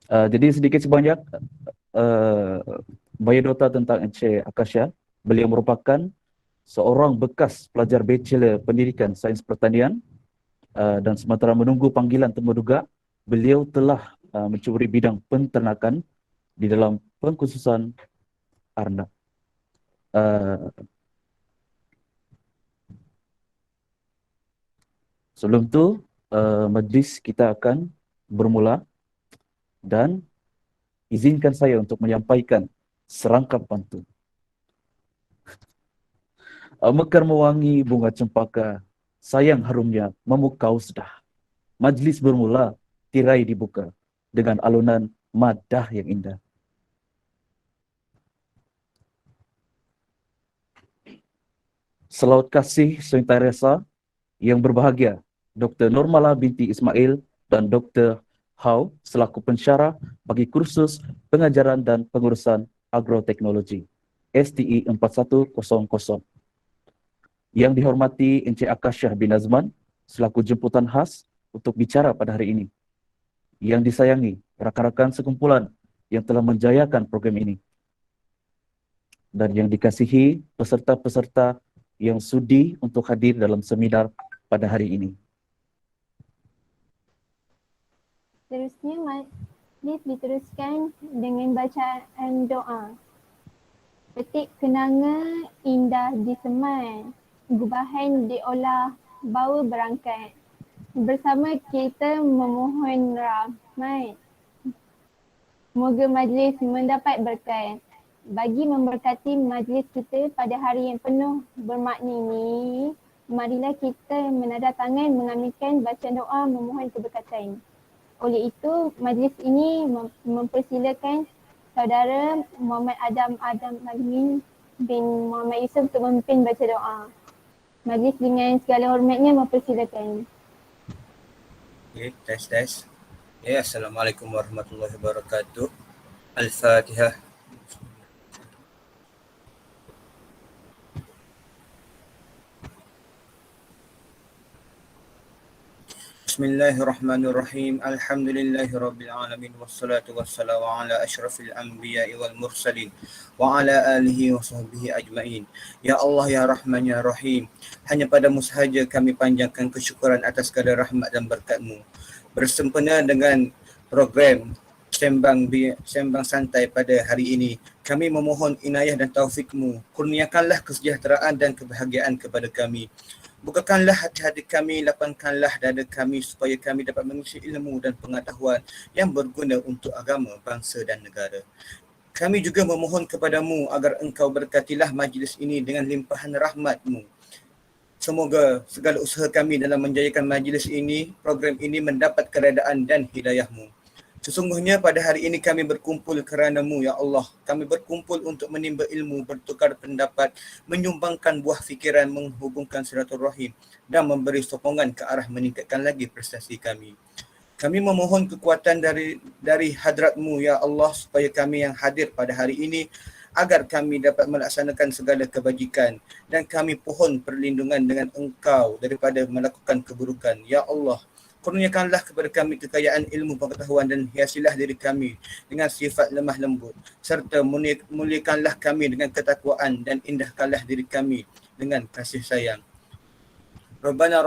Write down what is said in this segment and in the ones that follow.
Jadi sedikit sebanyak uh, biodata tentang Encik Akasha. Beliau merupakan seorang bekas pelajar Bachelor Pendidikan Sains Pertanian dan sementara menunggu panggilan temuduga, beliau telah mencuburi bidang penternakan di dalam pengkhususan arnab. Uh, Sebelum tu, majlis kita akan bermula dan izinkan saya untuk menyampaikan serangkap pantun. Mekar mewangi bunga cempaka, sayang harumnya memukau sedah. Majlis bermula, tirai dibuka dengan alunan madah yang indah. Selawat kasih Saint Teresa yang berbahagia, Dr. Nurmala binti Ismail dan Dr. Hau selaku pensyarah bagi kursus pengajaran dan pengurusan agroteknologi STI 4100. Yang dihormati Encik Akasha bin Azman selaku jemputan khas untuk bicara pada hari ini. Yang disayangi rakan-rakan sekumpulan yang telah menjayakan program ini. Dan yang dikasihi peserta-peserta yang sudi untuk hadir dalam seminar pada hari ini. Seterusnya, majlis diteruskan dengan bacaan doa. Petik kenanga indah diseman, gubahan diolah bau berangkat. Bersama kita memohon rahmat. Moga majlis mendapat berkat. Bagi memberkati majlis kita pada hari yang penuh bermakna ini, marilah kita menandatangan mengaminkan bacaan doa memohon keberkatan. Oleh itu, majlis ini mempersilakan saudara Muhammad Adam Alimin bin Muhammad Yusuf untuk memimpin baca doa. Majlis dengan segala hormatnya mempersilakan. Okay, tes. Ya, Assalamualaikum warahmatullahi wabarakatuh. Al-Fatihah. Bismillahirrahmanirrahim. Alhamdulillahirabbil alamin wassalatu wassalamu ala asyrafil anbiya'i wal mursalin wa ala alihi wa sahbihi ajmain. Ya Allah ya Rahman ya Rahim, hanya padamu sahaja kami panjangkan kesyukuran atas segala rahmat dan berkat-Mu. Bersempena dengan program Sembang Santai pada hari ini, kami memohon inayah dan taufik-Mu. Kurniakanlah kesejahteraan dan kebahagiaan kepada kami. Bukakanlah hati-hati kami, lapangkanlah dada kami supaya kami dapat mengisi ilmu dan pengetahuan yang berguna untuk agama, bangsa dan negara. Kami juga memohon kepadamu agar engkau berkatilah majlis ini dengan limpahan rahmat-Mu. Semoga segala usaha kami dalam menjayakan majlis ini, program ini mendapat keredaan dan hidayah-Mu. Sesungguhnya pada hari ini kami berkumpul kerana-Mu, Ya Allah. Kami berkumpul untuk menimba ilmu, bertukar pendapat, menyumbangkan buah fikiran, menghubungkan silaturahim dan memberi sokongan ke arah meningkatkan lagi prestasi kami. Kami memohon kekuatan dari hadrat-Mu, Ya Allah, supaya kami yang hadir pada hari ini agar kami dapat melaksanakan segala kebajikan dan kami pohon perlindungan dengan Engkau daripada melakukan keburukan. Ya Allah, kurniakanlah kepada kami kekayaan ilmu pengetahuan dan hiasilah diri kami dengan sifat lemah lembut serta muliakanlah kami dengan ketakwaan dan indahkanlah diri kami dengan kasih sayang. Rabbana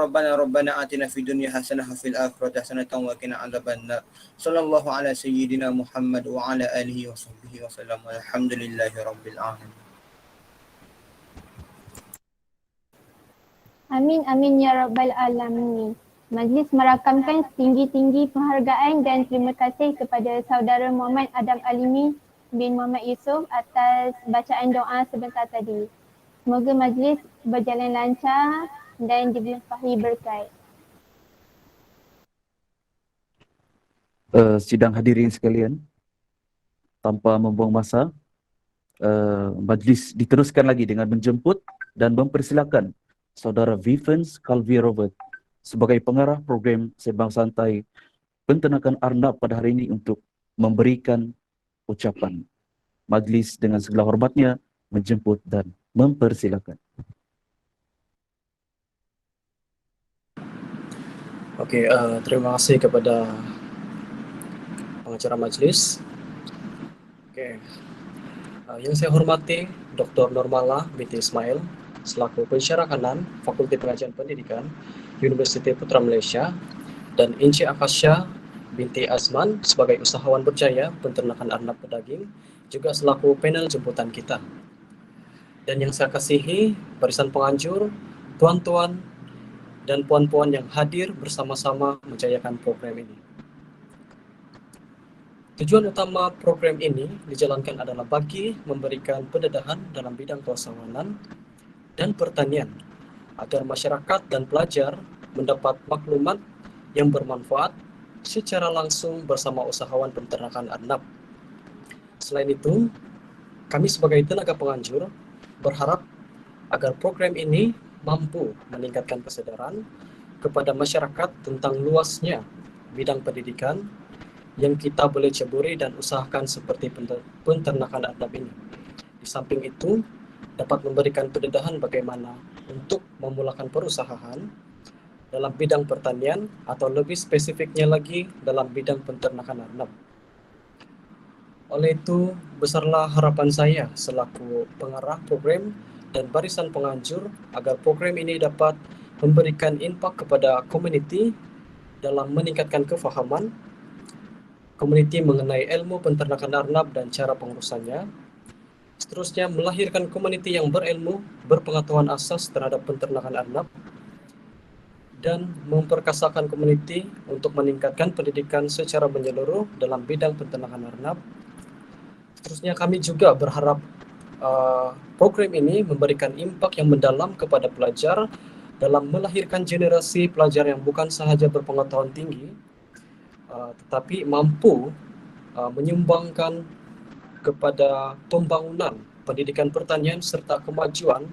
atina fid dunya hasanah wa fil akhirati hasanah wa qina adzabannar. Sallallahu ala sayyidina Muhammad wa ala alihi wa sahbihi wa sallam. Alhamdulillahi rabbil alamin. Amin amin ya rabbal alamin. Majlis merakamkan tinggi-tinggi penghargaan dan terima kasih kepada saudara Muhammad Adam Alimi bin Muhammad Yusuf atas bacaan doa sebentar tadi. Semoga majlis berjalan lancar dan dilimpahi berkat. Sidang hadirin sekalian, tanpa membuang masa, majlis diteruskan lagi dengan menjemput dan mempersilakan saudara Vivens Calvi Robert sebagai pengarah program Sembang Santai Penternakan Arnab pada hari ini untuk memberikan ucapan. Majlis dengan segala hormatnya menjemput dan mempersilakan. Okey, terima kasih kepada pengacara majlis. Yang saya hormati Dr. Normala binti Ismail selaku pensyarah kanan Fakulti Pengajian Pendidikan Universiti Putra Malaysia, dan Encik Akasha binti Azman sebagai usahawan berjaya penternakan arnab pedaging juga selaku panel jemputan kita. Dan yang saya kasihi barisan penganjur, tuan-tuan dan puan-puan yang hadir bersama-sama menjayakan program ini. Tujuan utama program ini dijalankan adalah bagi memberikan pendedahan dalam bidang keusahawanan dan pertanian agar masyarakat dan pelajar mendapat maklumat yang bermanfaat secara langsung bersama usahawan penternakan arnab. Selain itu, kami sebagai tenaga penganjur berharap agar program ini mampu meningkatkan kesadaran kepada masyarakat tentang luasnya bidang pendidikan yang kita boleh ceburi dan usahakan seperti penternakan arnab ini. Di samping itu, dapat memberikan pendedahan bagaimana untuk memulakan perusahaan dalam bidang pertanian atau lebih spesifiknya lagi dalam bidang penternakan arnab. Oleh itu, besarlah harapan saya selaku pengarah program dan barisan penganjur agar program ini dapat memberikan impak kepada komuniti dalam meningkatkan kefahaman komuniti mengenai ilmu penternakan arnab dan cara pengurusannya. Seterusnya, melahirkan komuniti yang berilmu, berpengetahuan asas terhadap penternakan arnab, dan memperkasakan komuniti untuk meningkatkan pendidikan secara menyeluruh dalam bidang penternakan arnab. Seterusnya, kami juga berharap program ini memberikan impak yang mendalam kepada pelajar dalam melahirkan generasi pelajar yang bukan sahaja berpengetahuan tinggi, tetapi mampu menyumbangkan kepada pembangunan pendidikan pertanian serta kemajuan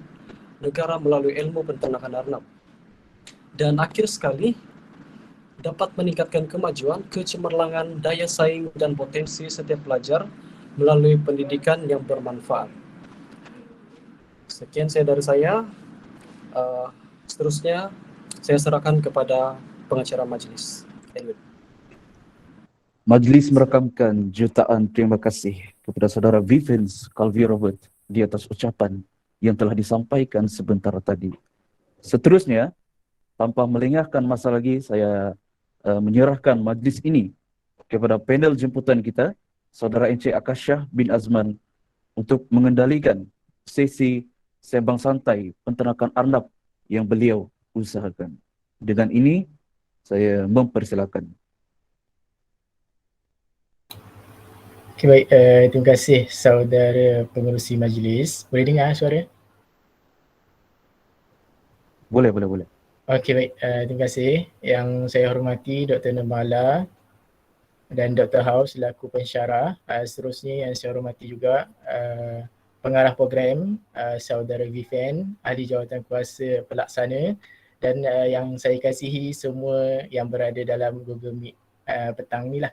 negara melalui ilmu penternakan arnab. Dan akhir sekali, dapat meningkatkan kemajuan, kecemerlangan, daya saing dan potensi setiap pelajar melalui pendidikan yang bermanfaat. Sekian dari saya. Seterusnya, saya serahkan kepada pengacara majlis. Majlis merakamkan jutaan terima kasih kepada saudara Vivens Calvi Robert di atas ucapan yang telah disampaikan sebentar tadi. Seterusnya, tanpa melengahkan masa lagi, saya menyerahkan majlis ini kepada panel jemputan kita, saudara Encik Akasha bin Azman, untuk mengendalikan sesi sembang santai penternakan arnab yang beliau usahakan. Dengan ini, saya mempersilakan. Okay, baik, terima kasih saudara pengerusi majlis. Boleh dengar suara? Boleh. Okey, baik, terima kasih. Yang saya hormati Dr. Normala dan Dr. Hau selaku pensyarah. Seterusnya yang saya hormati juga pengarah program saudara Vivian, ahli jawatan kuasa pelaksana, dan yang saya kasihi semua yang berada dalam Google Meet petang ni lah.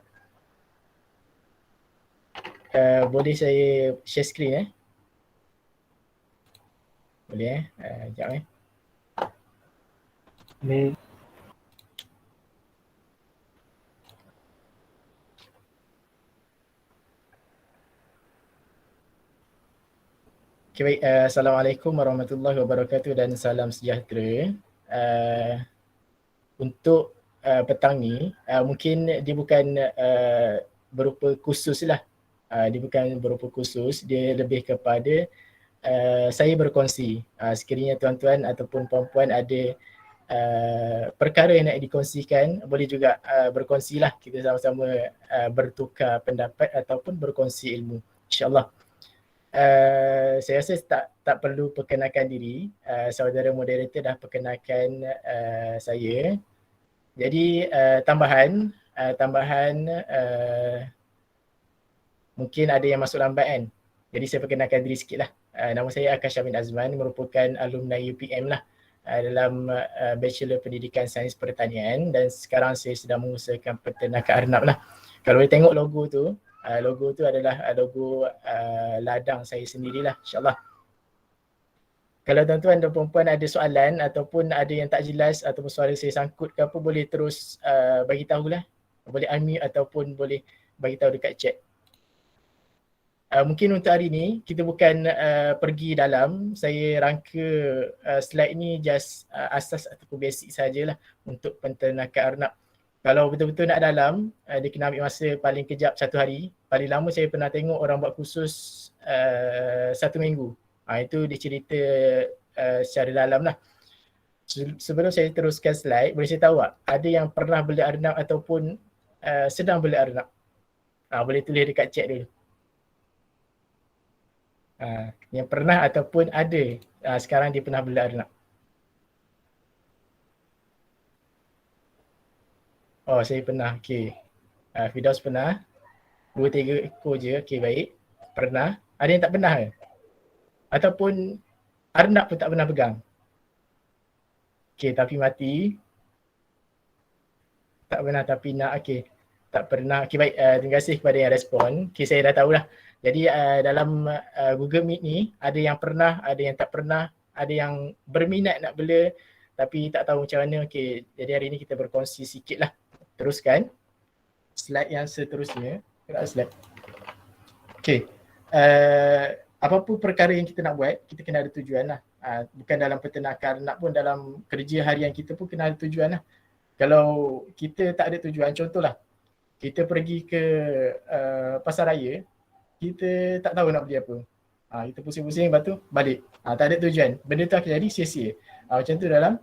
Boleh saya share screen Boleh sekejap Boleh. Okay, baik. Assalamualaikum warahmatullahi wabarakatuh dan salam sejahtera. Untuk petang ni, mungkin dia bukan berupa khusus lah. Dia bukan berupa khusus, dia lebih kepada saya berkongsi. Sekiranya tuan-tuan ataupun puan-puan ada perkara yang nak dikongsikan, boleh juga berkongsi lah. Kita sama-sama bertukar pendapat ataupun berkongsi ilmu, insyaAllah. Saya rasa tak perlu perkenalkan diri, saudara moderator dah perkenalkan saya. Jadi tambahan mungkin ada yang masuk lambat kan. Jadi saya perkenalkan diri sikit lah. Nama saya Akasha bin Azman, merupakan alumni UPM lah dalam Bachelor Pendidikan Sains Pertanian, dan sekarang saya sedang mengusahakan peternakan arnab lah. Kalau boleh tengok logo tu adalah logo ladang saya sendirilah, insyaAllah. Kalau tuan-tuan dan perempuan ada soalan ataupun ada yang tak jelas ataupun suara saya sangkut ke apa, boleh terus bagi tahulah. Boleh unmute ataupun boleh bagi tahu dekat chat. Mungkin untuk hari ni kita bukan pergi dalam, saya rangka slide ni just asas ataupun basic sajalah untuk penternakan arnab. Kalau betul-betul nak dalam, dia kena ambil masa paling kejap 1 hari. Paling lama saya pernah tengok orang buat kursus 1 minggu. Itu dia cerita secara dalam lah. Sebelum saya teruskan slide, boleh saya tahu tak ada yang pernah beli arnab ataupun sedang beli arnab? Boleh tulis dekat chat dulu. Yang pernah ataupun ada sekarang dia pernah beli arnab. Oh, saya pernah. Okey. Firdaus pernah. 2-3 ekor je. Okey, baik. Pernah. Ada yang tak pernah ke? Ataupun arnab pun tak pernah pegang? Okey, tapi mati. Tak pernah tapi nak. Okey. Tak pernah. Okey, baik. Terima kasih kepada yang respon. Okey, saya dah tahulah. Jadi dalam Google Meet ni ada yang pernah, ada yang tak pernah, ada yang berminat nak bela tapi tak tahu macam mana. Okey, jadi hari ni kita berkongsi sikit lah. Teruskan slide yang seterusnya. Slide. Okey, apa-apa perkara yang kita nak buat, kita kena ada tujuan lah. Bukan dalam peternakan arnab pun, dalam kerja harian kita pun kena ada tujuan lah. Kalau kita tak ada tujuan, contohlah kita pergi ke pasar raya, kita tak tahu nak beli apa. Kita pusing-pusing, lepas tu balik. Tak ada tujuan. Benda tu akan jadi sia-sia. Macam tu dalam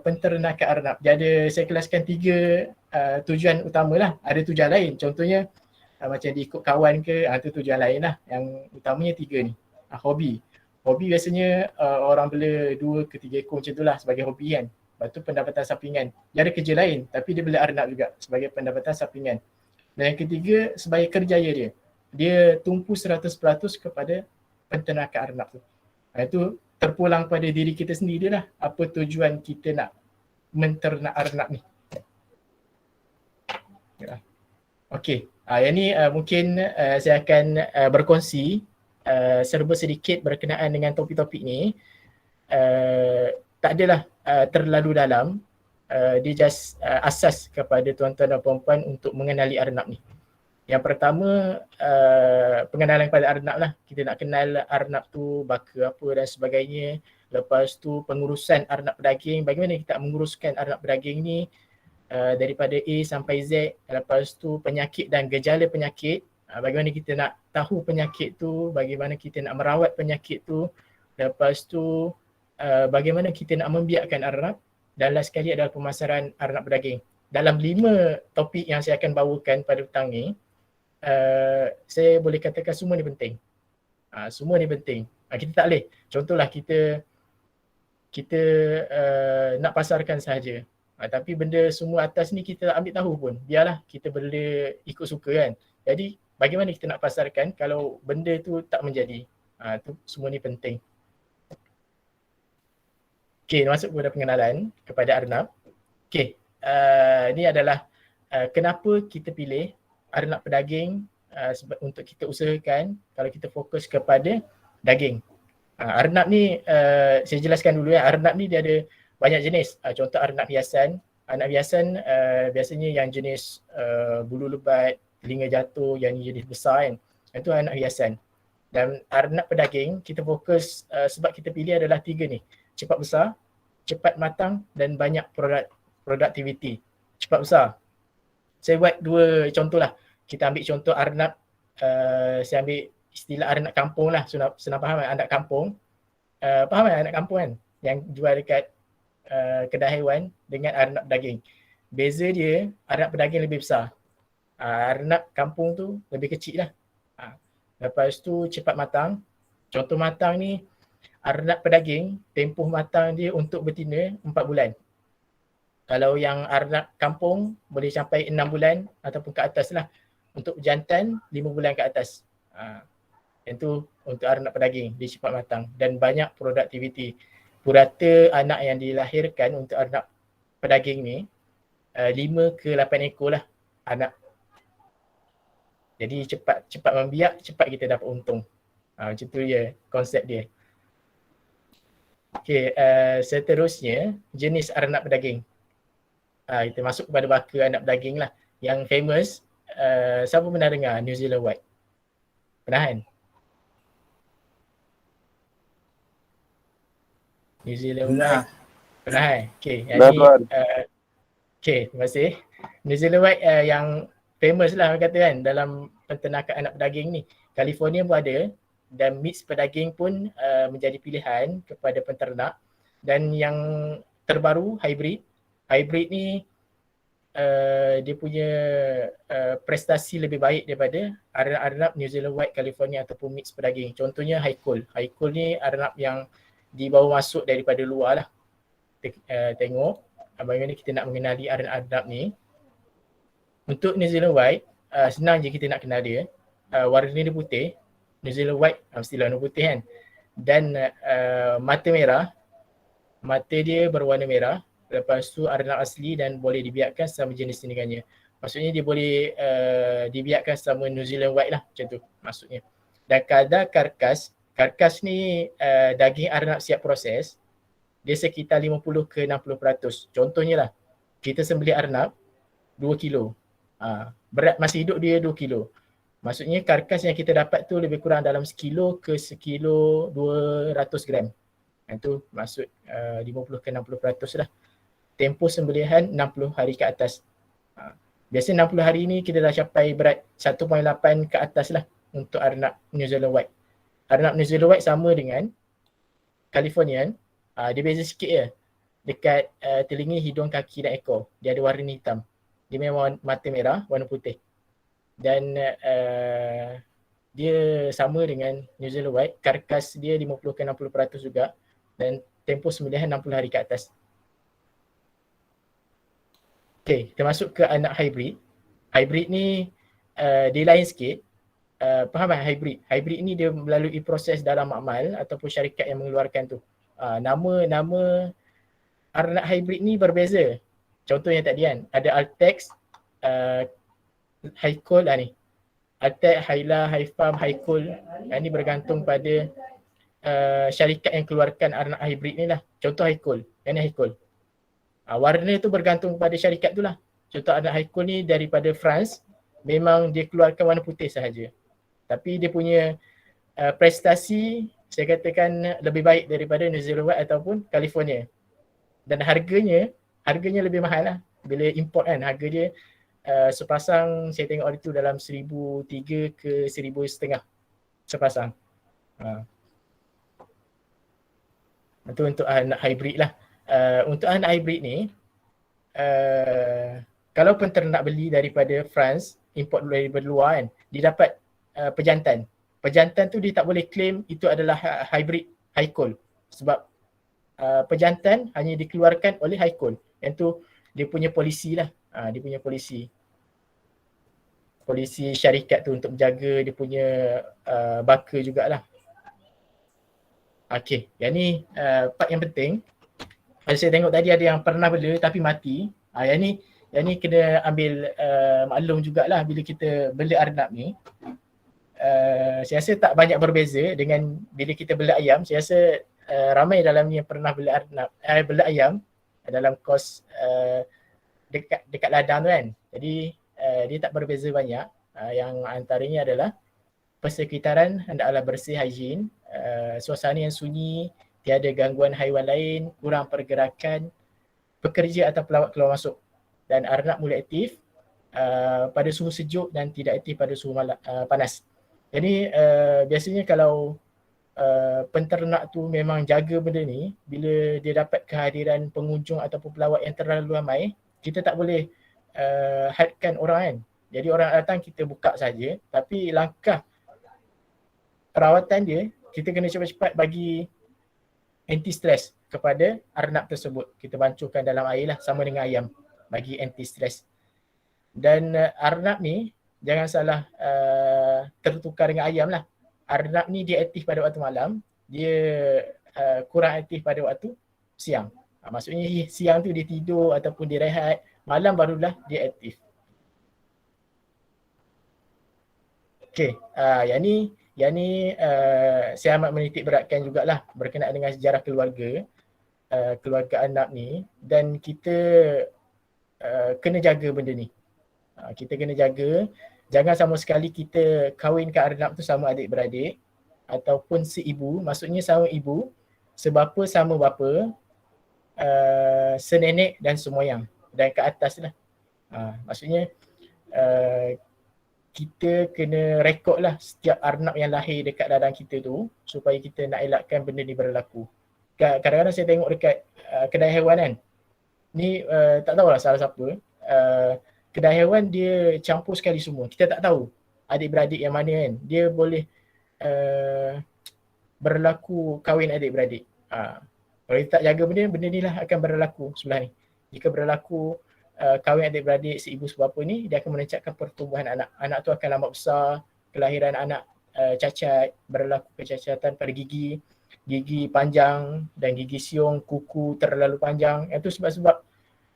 penternakan arnab. Dia ada, saya kelaskan 3 tujuan utama lah. Ada tujuan lain. Contohnya macam diikut kawan ke, itu tujuan lain lah. Yang utamanya 3 ni. Hobi. Hobi biasanya orang bela 2 ke 3 ekor macam tu lah sebagai hobi kan. Lepas tu pendapatan sampingan. Dia ada kerja lain tapi dia bela arnab juga sebagai pendapatan sampingan. Dan yang ketiga sebagai kerjaya dia. Dia tumpu 100% kepada penternakan arnab tu. Itu terpulang pada diri kita sendirilah. Apa tujuan kita nak menternak arnab ni. Okey, yang ni mungkin saya akan berkongsi serba sedikit berkenaan dengan topik-topik ni. Tak adalah terlalu dalam. Dia just asas kepada tuan-tuan dan puan-puan untuk mengenali arnab ni. Yang pertama, pengenalan kepada arnab lah. Kita nak kenal arnab tu, baka apa dan sebagainya. Lepas tu pengurusan arnab pedaging, bagaimana kita menguruskan arnab pedaging ni daripada A sampai Z. Lepas tu penyakit dan gejala penyakit, bagaimana kita nak tahu penyakit tu, bagaimana kita nak merawat penyakit tu. Lepas tu bagaimana kita nak membiakkan arnab. Dan last sekali adalah pemasaran arnab pedaging. Dalam 5 topik yang saya akan bawakan pada petang ni, saya boleh katakan semua ni penting. Semua ni penting. Kita tak boleh. Contohlah kita nak pasarkan sahaja. Tapi benda semua atas ni kita tak ambil tahu pun. Biarlah kita bela ikut suka kan. Jadi bagaimana kita nak pasarkan kalau benda tu tak menjadi. Tu semua ni penting. Okey, masuk kepada pengenalan kepada arnab. Okey, ni adalah kenapa kita pilih arnab pedaging untuk kita usahakan kalau kita fokus kepada daging. Arnab ni saya jelaskan dulu ya. Arnab ni dia ada banyak jenis. Contoh arnab hiasan. Arnab hiasan biasanya yang jenis bulu lebat, telinga jatuh, yang ni jenis besar kan. Itu arnab hiasan. Dan arnab pedaging kita fokus sebab kita pilih adalah 3 ni. Cepat besar, cepat matang dan banyak produktiviti. Cepat besar. Saya buat 2 contoh lah. Kita ambil contoh arnab, saya ambil istilah arnab kampung lah. Senang faham kan arnab kampung. Faham kan arnab kampung kan? Yang jual dekat kedai haiwan dengan arnab daging. Beza dia, arnab pedaging lebih besar. Arnab kampung tu lebih kecil lah. Lepas tu cepat matang. Contoh matang ni, arnab pedaging, tempoh matang dia untuk betina 4 bulan. Kalau yang arnab kampung boleh sampai 6 bulan ataupun ke atas lah. Untuk jantan 5 bulan ke atas. Itu untuk arnab pedaging, dia cepat matang dan banyak produktiviti. Purata anak yang dilahirkan untuk arnab pedaging ni 5 ke 8 ekor lah anak. Jadi cepat membiak, cepat kita dapat untung. Macam tu je konsep dia. Okey, seterusnya jenis arnab pedaging. Kita masuk kepada baka arnab daging lah. Yang famous siapa pernah dengar New Zealand White? Pernah kan? New Zealand Pernah. White. Pernah kan? Okay, yang Dah ni tuan. okay, terima kasih. New Zealand White yang famous lah orang kata kan dalam penternakan anak pedaging ni. California pun ada dan mix pedaging pun menjadi pilihan kepada penternak. Dan yang terbaru hybrid. Hybrid ni dia punya prestasi lebih baik daripada arnab New Zealand White California ataupun mix pedaging. Contohnya High Coal. High Coal ni arnab yang dibawa masuk daripada luar lah. Tengok bagaimana kita nak mengenali arnab ni. Untuk New Zealand White, senang je kita nak kenal dia. Warna dia putih. New Zealand White mestilah warna putih kan. Dan mata merah. Mata dia berwarna merah. Lepas tu arnab asli dan boleh dibiarkan sama jenis dengannya. Maksudnya dia boleh dibiarkan sama New Zealand White lah, macam tu maksudnya. Dan kadar karkas ni daging arnab siap proses, dia sekitar 50 ke 60%. Contohnya lah, kita sembelih arnab 2 kilo. Berat masa hidup dia 2 kilo. Maksudnya karkas yang kita dapat tu lebih kurang dalam 1 kilo ke 1 kilo 200 gram. Itu maksud 50 ke 60% lah. Tempoh sembelihan 60 hari ke atas. Biasa 60 hari ni kita dah capai berat 1.8 ke atas lah untuk arnab New Zealand White. Arnab New Zealand White sama dengan Californian. Dia beza sikit je. Dekat telinga, hidung, kaki dan ekor. Dia ada warna hitam. Dia memang mata merah, warna putih. Dan dia sama dengan New Zealand White. Karkas dia 50 ke 60% juga. Dan tempoh sembelihan 60 hari ke atas. Okay, kita masuk ke anak hybrid. Hybrid ni dia lain sikit. Faham tak hybrid? Hybrid ni dia melalui proses dalam makmal ataupun syarikat yang mengeluarkan tu. Nama anak hybrid ni berbeza. Contohnya tadi kan, ada Altex, High Coal ni. Altex, Hyla, High Farm, High Coal. Ini bergantung pada syarikat yang keluarkan anak hybrid ni lah. Contoh High Coal, yang ni High Coal. Warna tu bergantung pada syarikat tu lah. Contoh anak High Coal ni daripada France, memang dia keluarkan warna putih sahaja. Tapi dia punya prestasi saya katakan lebih baik daripada New Zealand White ataupun California. Dan harganya lebih mahal lah. Bila import kan, harga dia sepasang saya tengok hari tu dalam 1,300 ke 1,500 sepasang. Itu untuk anak hybrid lah. Untuk anak hybrid ni, kalau penternak beli daripada France, import daripada luar kan, dia dapat pejantan. Pejantan tu dia tak boleh claim itu adalah hybrid High Coal. Sebab pejantan hanya dikeluarkan oleh High Coal. Yang tu dia punya polisi lah. Dia punya polisi. Polisi syarikat tu untuk menjaga dia punya baka jugalah. Okay, yang ni part yang penting. Saya tengok tadi ada yang pernah bela tapi mati. Yang ni kena ambil maklum jugalah bila kita bela arnab ni. Saya rasa tak banyak berbeza dengan bila kita bela ayam. Saya rasa ramai dalam ni yang pernah bela arnab, bela ayam dalam kos dekat ladang tu kan. Jadi dia tak berbeza banyak. Yang antaranya adalah persekitaran hendaklah bersih, higien, suasana yang sunyi, tiada gangguan haiwan lain, kurang pergerakan pekerja atau pelawat keluar masuk, dan arnab mula aktif pada suhu sejuk dan tidak aktif pada suhu panas. Jadi biasanya kalau penternak tu memang jaga benda ni, bila dia dapat kehadiran pengunjung ataupun pelawat yang terlalu ramai, kita tak boleh hadkan orang kan. Jadi orang datang kita buka saja, tapi langkah perawatan dia kita kena cepat-cepat bagi anti-stress kepada arnab tersebut. Kita bancuhkan dalam air lah, sama dengan ayam, bagi anti-stress. Dan arnab ni jangan salah tertukar dengan ayam lah. Arnab ni dia aktif pada waktu malam, dia kurang aktif pada waktu siang. Maksudnya siang tu dia tidur ataupun dia rehat, malam barulah dia aktif. Okay, yang ni saya amat menitik beratkan jugalah berkenaan dengan sejarah keluarga, keluarga arnab ni, dan kita kena jaga benda ni. Kita kena jaga, jangan sama sekali kita kahwinkan arnab tu sama adik-beradik ataupun seibu, maksudnya sama ibu, sebapa sama bapa, senenek dan semoyang dan ke atas lah. Maksudnya kita kena rekod lah setiap arnab yang lahir dekat dadang kita tu supaya kita nak elakkan benda ni berlaku. Kadang-kadang saya tengok dekat kedai haiwan kan, ni tak tahulah salah siapa, kedai haiwan dia campur sekali semua. Kita tak tahu adik-beradik yang mana kan. Dia boleh berlaku kahwin adik-beradik. Kalau kita tak jaga benda ni lah akan berlaku sebelah ni. Jika berlaku kahwin adik-beradik seibu sebapa ni, dia akan menancapkan pertumbuhan anak. Anak tu akan lambat besar, kelahiran anak cacat, berlaku kecacatan pada gigi panjang dan gigi siung, kuku terlalu panjang. Itu sebab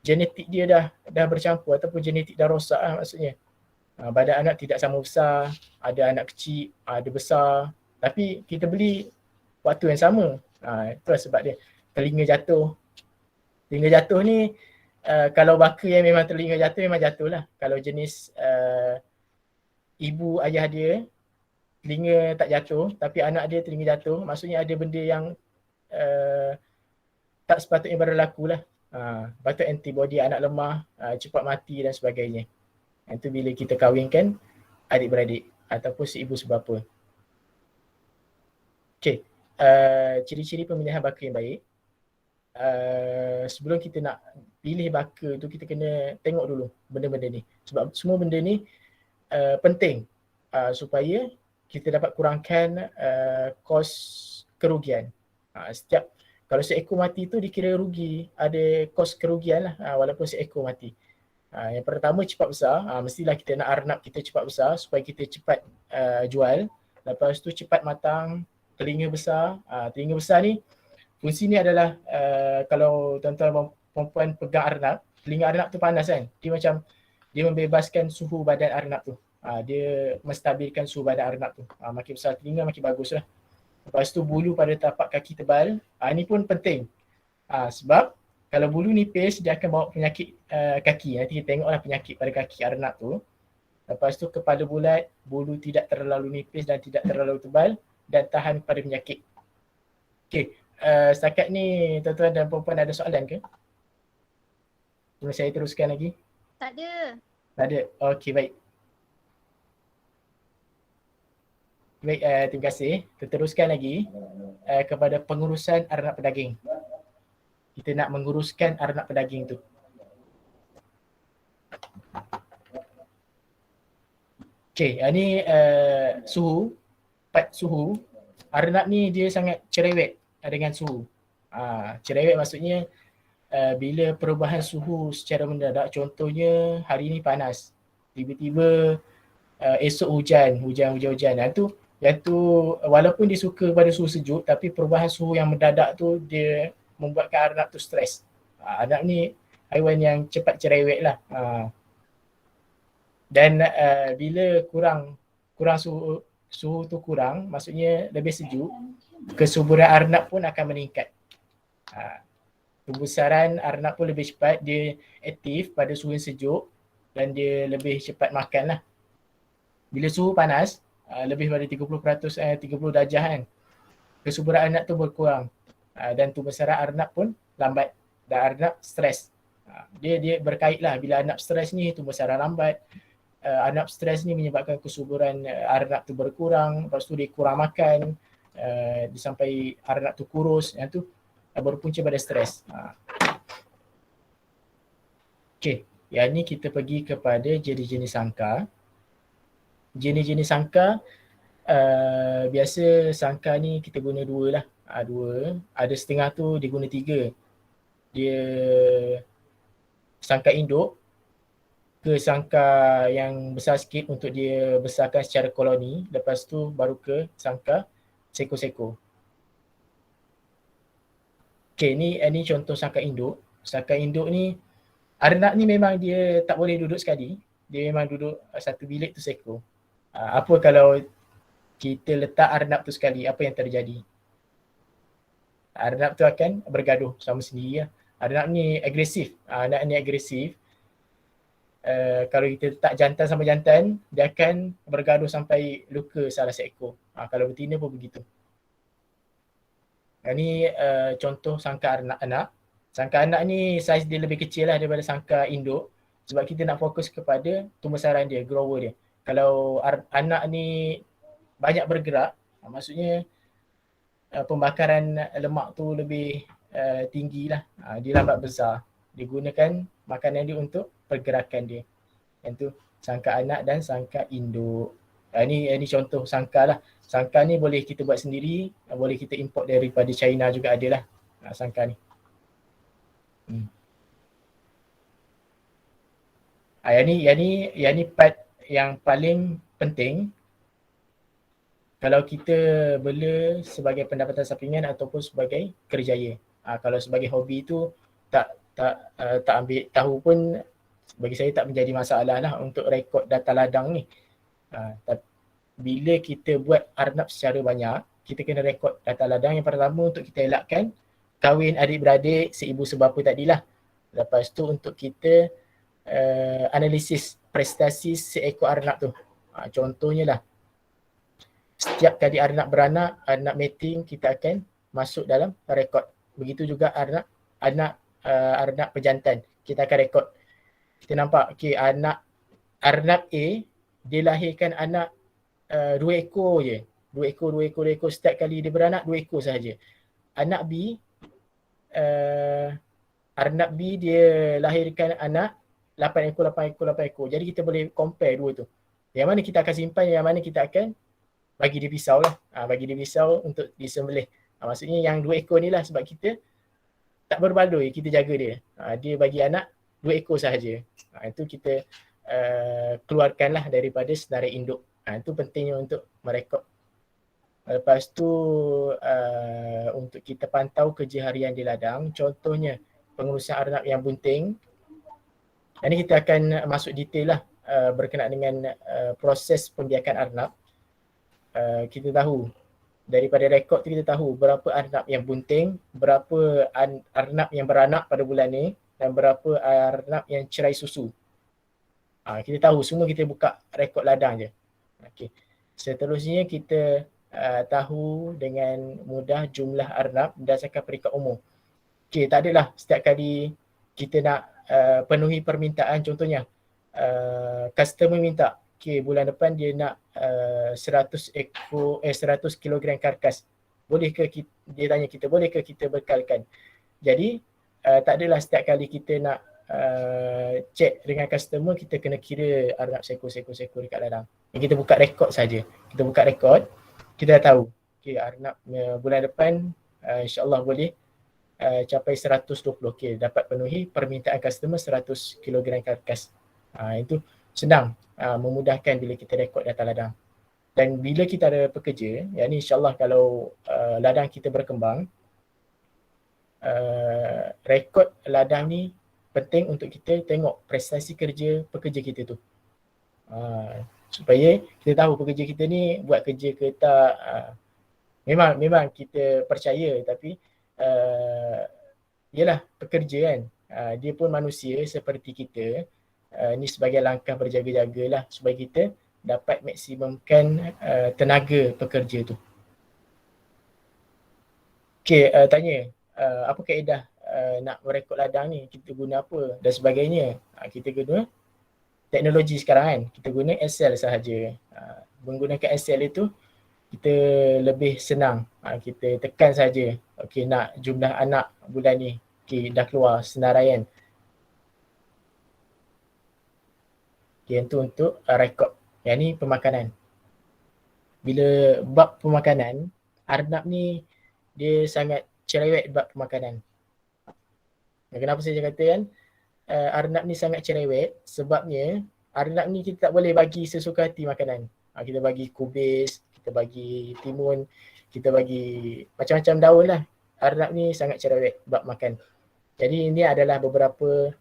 genetik dia dah bercampur ataupun genetik dah rosak lah maksudnya. Badan anak tidak sama besar, ada anak kecil, ada besar. Tapi kita beli waktu yang sama. Itulah sebab dia telinga jatuh. Telinga jatuh ni kalau baka yang memang telinga jatuh memang jatuh lah. Kalau jenis ibu ayah dia telinga tak jatuh tapi anak dia telinga jatuh, maksudnya ada benda yang tak sepatutnya berlaku lah. Patut antibody anak lemah, cepat mati dan sebagainya. Itu bila kita kahwinkan adik-beradik ataupun seibu sebapa. Okey, ciri-ciri pemilihan baka yang baik. Sebelum kita nak pilih baka tu, kita kena tengok dulu benda-benda ni. Sebab semua benda ni penting supaya kita dapat kurangkan kos kerugian. Kalau seekor mati tu dikira rugi, ada kos kerugian lah walaupun seekor mati. Yang pertama cepat besar, mestilah kita nak arnab kita cepat besar supaya kita cepat jual. Lepas tu cepat matang, telinga besar. Telinga besar ni fungsi ni adalah kalau tuan-tuan perempuan pegang arnab, telinga arnab tu panas kan. Dia membebaskan suhu badan arnab tu. Dia menstabilkan suhu badan arnab tu. Makin besar telinga makin bagus lah. Lepas tu bulu pada tapak kaki tebal. Ini pun penting. Sebab kalau bulu nipis dia akan bawa penyakit kaki. Nanti kita tengoklah penyakit pada kaki arnab tu. Lepas tu kepala bulat, bulu tidak terlalu nipis dan tidak terlalu tebal dan tahan pada penyakit. Okey. Setakat ni tuan-tuan dan puan-puan ada soalan ke? Boleh saya teruskan lagi? Tak ada. Tak ada? Okey, baik. Baik, terima kasih. Kita teruskan lagi kepada pengurusan arnab pedaging. Kita nak menguruskan arnab pedaging tu. Okey, ni suhu, suhu. Arnab ni dia sangat cerewet dengan suhu. Cerewet maksudnya bila perubahan suhu secara mendadak, contohnya hari ni panas, tiba-tiba esok hujan. Yang tu walaupun dia suka pada suhu sejuk, tapi perubahan suhu yang mendadak tu dia membuatkan arnab tu stres. Arnab ni haiwan yang cepat cerewet lah. Dan bila kurang suhu tu kurang, maksudnya lebih sejuk, kesuburan arnab pun akan meningkat. Pembesaran arnab pun lebih cepat, dia aktif pada suhu yang sejuk dan dia lebih cepat makan lah. Bila suhu panas, lebih pada 30%, 30 darjah kan, kesuburan arnab tu berkurang dan pembesaran arnab pun lambat dan arnab stres. Dia berkait lah, bila arnab stres ni pembesaran lambat, arnab stres ni menyebabkan kesuburan arnab tu berkurang, lepas tu dia kurang makan, dia sampai arnab tu kurus, yang tu berpunca pada stres. Okey, yang ni kita pergi kepada jenis-jenis sangka. Jenis-jenis sangka, biasa sangka ni kita guna dua lah. Dua, ada setengah tu dia guna tiga. Dia sangka induk ke sangka yang besar sikit untuk dia besarkan secara koloni. Lepas tu baru ke sangka seko-seko. Okay, ni contoh sangka induk. Sangka induk ni, arnab ni memang dia tak boleh duduk sekali. Dia memang duduk satu bilik tu seko. Apa kalau kita letak arnab tu sekali, apa yang terjadi? Arnab tu akan bergaduh sama sendiri lah. Arnab ni agresif. Arnab ni agresif. kalau kita letak jantan sama jantan, dia akan bergaduh sampai luka salah seekor. Kalau betina pun begitu. Ini contoh sangka anak. Sangka anak ni saiz dia lebih kecil lah daripada sangka induk sebab kita nak fokus kepada pembesaran dia, grower dia. Kalau anak ni banyak bergerak, maksudnya pembakaran lemak tu lebih tinggi lah. Dia lambat besar. Dia gunakan makanan dia untuk pergerakan dia. Yang tu sangka anak dan sangka induk. Ini contoh sangka lah. Sangka ni boleh kita buat sendiri, boleh kita import daripada China juga ada lah sangka ni. Yang ni part yang paling penting kalau kita bela sebagai pendapatan sampingan ataupun sebagai kerjaya. Kalau sebagai hobi tu tak ambil tahu pun bagi saya tak menjadi masalah lah untuk rekod data ladang ni. Bila kita buat arnab secara banyak, kita kena rekod data ladang. Yang pertama untuk kita elakkan kahwin adik-beradik seibu sebapa tadilah. Lepas tu untuk kita analisis prestasi seekor arnab tu. Contohnya lah, setiap kali arnab beranak, arnab mating, kita akan masuk dalam rekod. Begitu juga arnab pejantan, kita akan rekod. Kita nampak, okay, arnab A, dia lahirkan anak 2 ekor je. 2 ekor. Setiap kali dia beranak, 2 ekor sahaja. Anak B, arnab B dia lahirkan anak 8 ekor. Jadi kita boleh compare dua tu. Yang mana kita akan simpan, yang mana kita akan bagi dia pisau lah. Bagi dia pisau untuk disembelih. Maksudnya yang 2 ekor ni lah sebab kita tak berbaloi, kita jaga dia. Dia bagi anak 2 ekor sahaja. Itu kita keluarkanlah daripada senarai induk. Itu pentingnya untuk merekod. Lepas tu untuk kita pantau kerja harian di ladang, contohnya pengurusan arnab yang bunting. Ini kita akan masuk detail lah berkenaan dengan proses pembiakan arnab. Kita tahu daripada rekod tu kita tahu berapa arnab yang bunting, berapa arnab yang beranak pada bulan ni dan berapa arnab yang cerai susu. Kita tahu semua, kita buka rekod ladang je. Okay. Seterusnya kita tahu dengan mudah jumlah arnab berdasarkan peringkat umur. Okay, tak adalah setiap kali kita nak penuhi permintaan, contohnya customer minta, okay, bulan depan dia nak 100 kilogram karkas. Bolehkah dia tanya kita, bolehkah kita bekalkan? Jadi tak adalah setiap kali kita nak cek dengan customer, kita kena kira arnab sekor dekat ladang. Kita buka rekod saja. Kita buka rekod, kita dah tahu. Okay, arnab bulan depan insyaAllah boleh capai 120. Okay, dapat penuhi permintaan customer 100 kg karkas. Itu senang, memudahkan bila kita rekod data ladang. Dan bila kita ada pekerja, yang ni insyaAllah kalau ladang kita berkembang, rekod ladang ni penting untuk kita tengok prestasi kerja pekerja kita tu. Supaya kita tahu pekerja kita ni buat kerja ke tak. Memang kita percaya, tapi yalah pekerja kan. Dia pun manusia seperti kita. Ni sebagai langkah berjaga-jagalah supaya kita dapat maksimumkan tenaga pekerja tu. Okay, tanya apa kaedah nak merekod ladang ni, kita guna apa dan sebagainya. Kita guna teknologi sekarang kan, kita guna Excel sahaja. Menggunakan Excel itu kita lebih senang. Kita tekan saja, okey, nak jumlah anak bulan ni, okey, dah keluar senaraian. Okay, yang tu untuk rekod. Yang ni pemakanan. Bila bab pemakanan, arnab ni dia sangat cerewet bab pemakanan. Kenapa saya katakan arnab ni sangat cerewet? Sebabnya arnab ni kita tak boleh bagi sesuka hati makanan. Kita bagi kubis, kita bagi timun, kita bagi macam-macam daun lah. Arnab ni sangat cerewet bab makan. Jadi ini adalah beberapa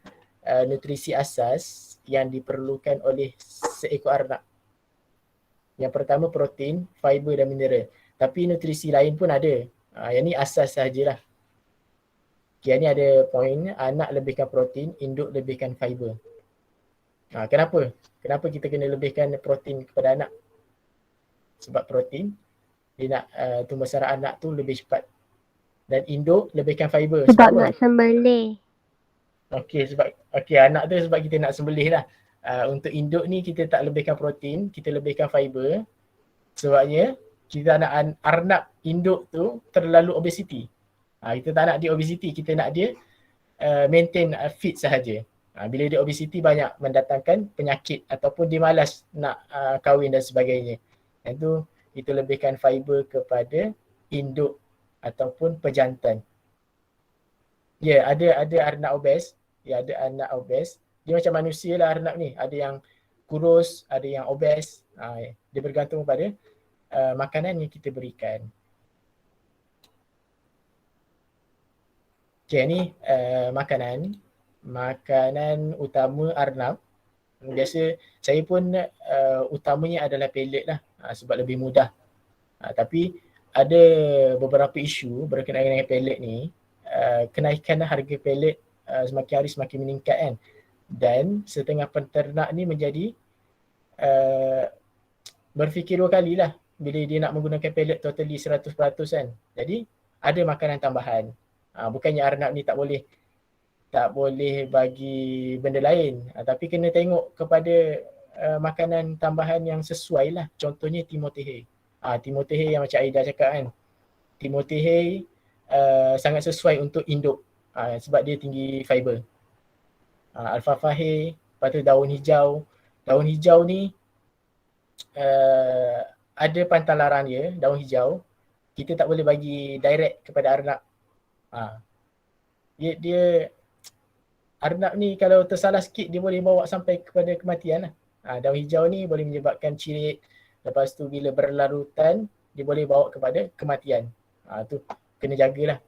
nutrisi asas yang diperlukan oleh seekor arnab. Yang pertama protein, fiber dan mineral. Tapi nutrisi lain pun ada. Yang ni asas sahajalah. Okay, ni ada poin, anak lebihkan protein, induk lebihkan fiber. Kenapa? Kenapa kita kena lebihkan protein kepada anak? Sebab protein dia nak tumbuh saraf anak tu lebih cepat. Dan induk lebihkan fiber. Sebab apa? nak sembelih. Okey, anak tu sebab kita nak sembelih lah. Untuk induk ni kita tak lebihkan protein, kita lebihkan fiber. Sebabnya kita nak arnab induk tu terlalu obesity. Kita tak nak dia obesity, kita nak dia maintain fit sahaja. Bila dia obesity banyak mendatangkan penyakit ataupun dia malas nak kahwin dan sebagainya. Itu kita lebihkan fiber kepada induk ataupun pejantan. Ya, ada arnab obes. Ya, ada arnab obes. Dia macam manusia lah arnab ni. Ada yang kurus, ada yang obes. Dia bergantung pada makanan yang kita berikan. Okay, ni makanan utama arnab. Biasa saya pun utamanya adalah pellet lah, sebab lebih mudah. Tapi ada beberapa isu berkenaan dengan pellet ni. Kenaikan harga pellet semakin hari semakin meningkat kan. Dan setengah penternak ni menjadi berfikir dua kali lah bila dia nak menggunakan pellet totally 100% kan. Jadi ada makanan tambahan. Bukannya arnab ni tak boleh bagi benda lain, tapi kena tengok kepada makanan tambahan yang sesuai lah. Contohnya Timotehe. Timotehe yang macam Aida cakap kan. Timotehe sangat sesuai untuk induk sebab dia tinggi fiber. Alfafahe, lepas tu daun hijau. Daun hijau ni ada pantalaran dia, daun hijau. Kita tak boleh bagi direct kepada arnab. Dia arnab ni kalau tersalah sikit dia boleh bawa sampai kepada kematian lah. Daun hijau ni boleh menyebabkan cirit. Lepas tu bila berlarutan dia boleh bawa kepada kematian. Tu kena jagalah.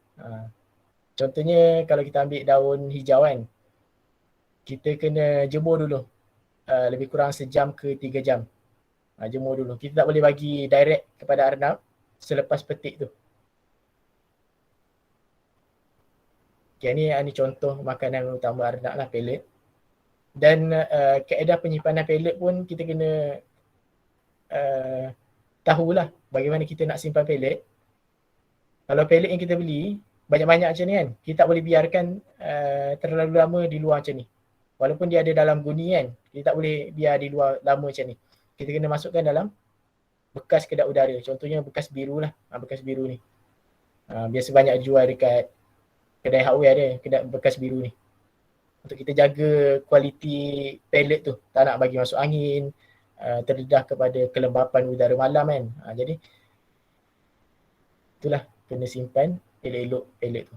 Contohnya kalau kita ambil daun hijau kan, kita kena jemur dulu. Lebih kurang sejam ke 3 jam. Jemur dulu. Kita tak boleh bagi direct kepada arnab selepas petik tu. Okay, ni contoh makanan utama arnab lah, pellet. Dan kaedah penyimpanan pellet pun kita kena tahulah bagaimana kita nak simpan pellet. Kalau pellet yang kita beli banyak-banyak macam ni kan, kita tak boleh biarkan terlalu lama di luar macam ni. Walaupun dia ada dalam guni kan, kita tak boleh biar di luar lama macam ni. Kita kena masukkan dalam bekas kedap udara. Contohnya bekas biru lah, bekas biru ni. Biasa banyak jual dekat kedai hardware dia, kedai bekas biru ni. Untuk kita jaga kualiti pellet tu, tak nak bagi masuk angin, terdedah kepada kelembapan udara malam kan. Jadi itulah, kena simpan elok-elok pellet tu.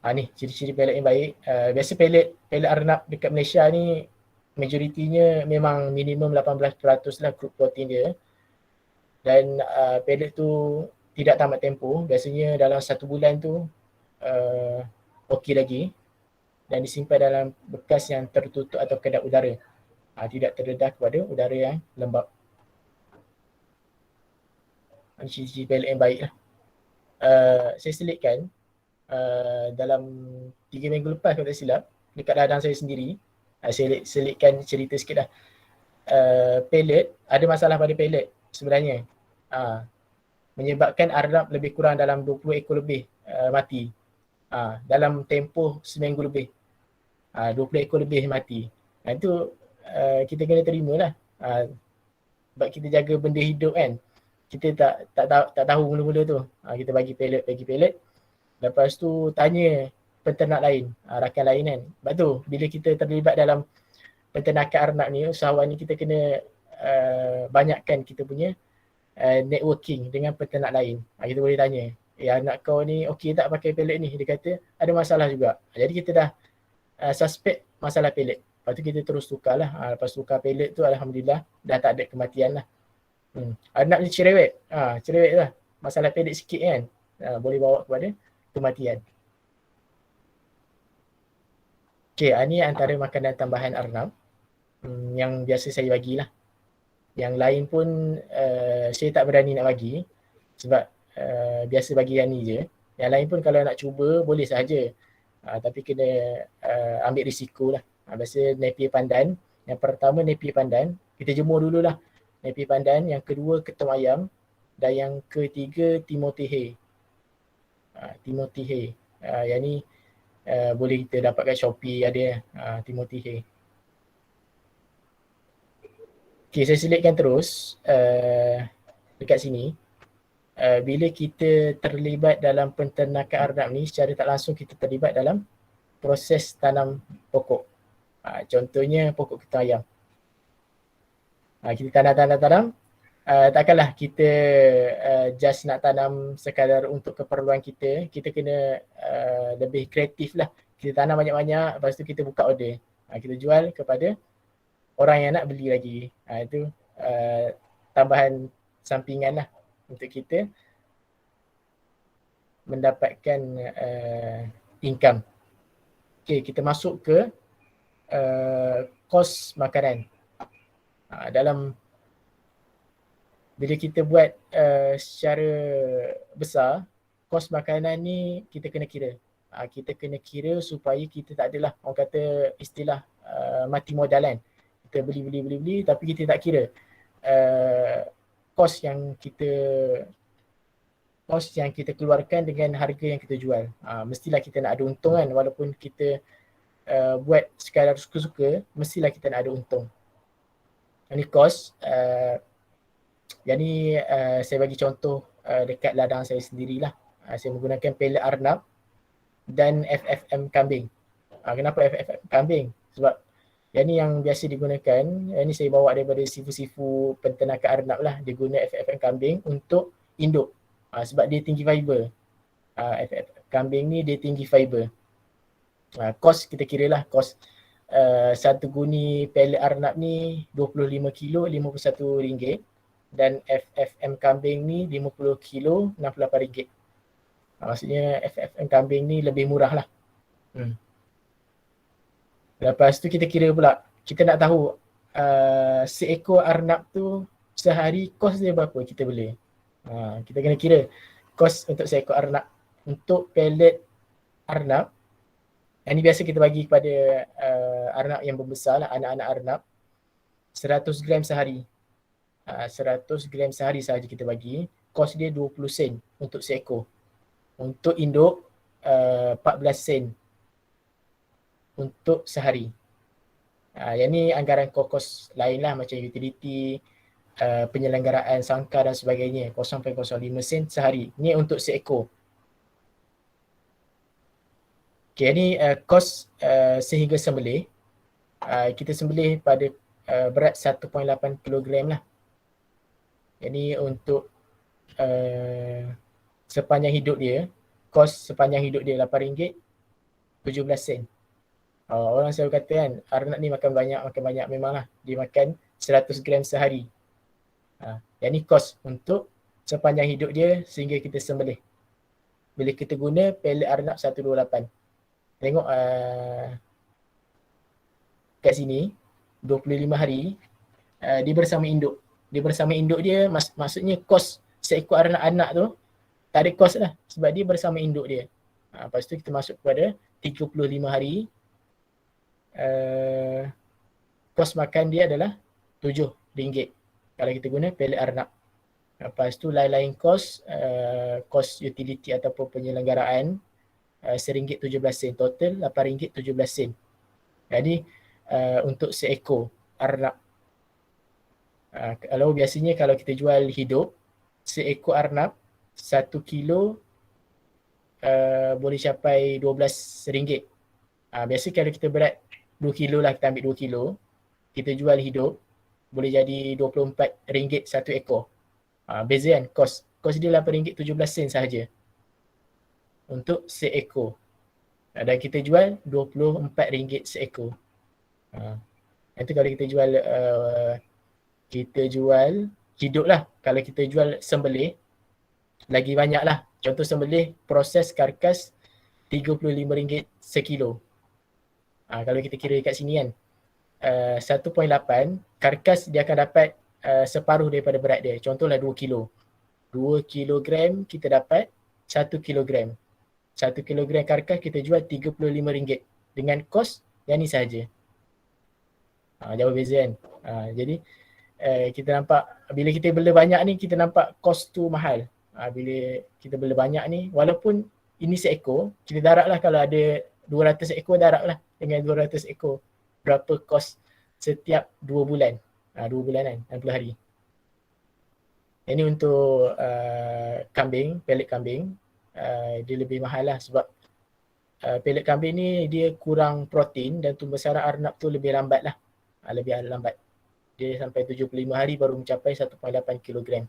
Ni ciri-ciri pellet yang baik. Biasa pellet arnab dekat Malaysia ni majoritinya memang minimum 18% lah crude protein dia. Dan pellet tu tidak tamat tempoh. Biasanya dalam 1 bulan tu okey lagi. Dan disimpan dalam bekas yang tertutup atau kedap udara. Tidak terdedah kepada udara yang lembap. Ini ciri-ciri pellet yang baik lah. Saya selitkan dalam 3 minggu lepas kalau tak silap, dekat ladang saya sendiri, saya selitkan cerita sikit lah. Pellet, ada masalah pada pellet sebenarnya. Menyebabkan arnab lebih kurang dalam 20 ekor lebih mati. Dalam tempoh seminggu lebih. 20 ekor lebih mati. Itu kita kena terima lah. Sebab kita jaga benda hidup kan. Kita tak tahu mula-mula tu. Kita bagi pellet. Lepas tu tanya penternak lain, rakan lain kan. Sebab tu bila kita terlibat dalam penternakan arnab ni, usahawan ni, kita kena banyakkan kita punya networking dengan penternak lain. Kita boleh tanya, anak kau ni okey tak pakai pellet ni? Dia kata ada masalah juga. Jadi kita dah suspect masalah pellet. Lepas tu kita terus tukar lah. Lepas tukar pellet tu alhamdulillah dah tak ada kematian lah. Arnab ni cerewet. Cerewet lah. Masalah pellet sikit kan. Boleh bawa kepada kematian. Okay, ni antara makanan tambahan arnab yang biasa saya bagilah. Yang lain pun saya tak berani nak bagi sebab biasa bagi yang ni je. Yang lain pun kalau nak cuba boleh sahaja. Tapi kena ambil risiko lah. Biasa Napier pandan. Yang pertama Napier pandan, kita jemur dululah Napier pandan. Yang kedua ketum ayam. Dan yang ketiga Timothy Hay. Timothy Hay. Yang ni boleh kita dapatkan Shopee ada Timothy Hay. Okay, saya selitkan terus dekat sini. Bila kita terlibat dalam penternakan arnab ni, secara tak langsung kita terlibat dalam proses tanam pokok. Contohnya pokok ketum ayam. Kita tanam, takkanlah kita just nak tanam sekadar untuk keperluan kita. Kita kena lebih kreatif lah. Kita tanam banyak-banyak, lepas tu kita buka order. Kita jual kepada orang yang nak beli lagi. Itu tambahan sampingan lah untuk kita mendapatkan income. Okay, kita masuk ke kos makanan. Dalam bila kita buat secara besar, kos makanan ni kita kena kira. Kita kena kira supaya kita tak adalah orang kata istilah mati modalan. Kita beli tapi kita tak kira kos yang kita keluarkan dengan harga yang kita jual. Mestilah kita nak ada untung kan, walaupun kita buat sekadar suka-suka, mestilah kita nak ada untung. Ini kos. Yang ni saya bagi contoh dekat ladang saya sendirilah. Saya menggunakan pellet arnab dan FFM kambing. Kenapa FFM kambing? Sebab yang ni yang biasa digunakan. Yang ni saya bawa daripada sifu-sifu penternakan arnab lah. Dia guna FFM kambing untuk induk. Sebab dia tinggi fiber. FFM kambing ni dia tinggi fiber. Kos kita kira lah. Kos satu guni pellet arnab ni 25 kilo RM51. Dan FFM kambing ni 50 kilo RM68. Maksudnya FFM kambing ni lebih murah lah. Lepas tu kita kira pula. Kita nak tahu seekor arnab tu sehari kos dia berapa kita beli. Kita kena kira kos untuk seekor arnab. Untuk pellet arnab, yang ni biasa kita bagi kepada arnab yang membesar lah, anak-anak arnab. 100 gram sehari. 100 gram sehari sahaja kita bagi. Kos dia 20 sen untuk seekor. Untuk induk 14 sen untuk sehari. Yang ni anggaran kos lain lah macam utility, penyelenggaraan sangkar dan sebagainya. 0.05 sen sehari. Ni untuk seekor. Okay, ni kos sehingga sembelih. Kita sembelih pada berat 1.8 kilogram lah. Jadi untuk sepanjang hidup dia, kos sepanjang hidup dia RM8, 17 sen. Orang selalu kata kan, arnab ni makan banyak memanglah. Dia makan 100 gram sehari. Yang ni kos untuk sepanjang hidup dia sehingga kita sembelih. Bila kita guna pellet arnab 128. Tengok kat sini, 25 hari, dia bersama induk. Dia bersama induk dia, maksudnya kos seekor anak tu tak ada kos lah sebab dia bersama induk dia. Lepas tu kita masuk kepada 35 hari. Kos makan dia adalah RM7 kalau kita guna pellet arnab. Lepas tu lain-lain kos, kos utility ataupun penyelenggaraan RM1.17. Total RM8.17. Jadi untuk seekor arnab. Kalau biasanya kalau kita jual hidup, seekor arnab 1 kilo boleh capai RM12. Biasa kalau kita berat 2 kilo lah, kita ambil 2 kilo, kita jual hidup, boleh jadi RM24 satu ekor. Beza kan kos. Kos dia RM8.17 sahaja untuk seekor. Dan kita jual RM24 seekor. Itu kalau kita jual hidup lah. Kalau kita jual sembelih, lagi banyak lah. Contoh sembelih, proses karkas RM35 sekilo. Kalau kita kira kat sini kan, 1.8, karkas dia akan dapat separuh daripada berat dia. Contohlah 2 kilo. 2 kilogram kita dapat 1 kilogram. 1 kilogram karkas kita jual RM35 dengan kos yang ni sahaja. Jauh beza kan. Jadi kita nampak bila kita bela banyak ni, kita nampak kos tu mahal. Bila kita bela banyak ni, walaupun ini seekor, kita darab lah kalau ada 200 ekor, darab lah dengan 200 ekor. Berapa kos setiap 2 bulan. 2 bulan kan, 60 hari. Ini untuk kambing, pelet kambing. Dia lebih mahal lah sebab pelet kambing ni dia kurang protein dan tumbesaran arnab tu lebih lambat lah. Lebih lambat. Dia sampai 75 hari baru mencapai 1.8 kg.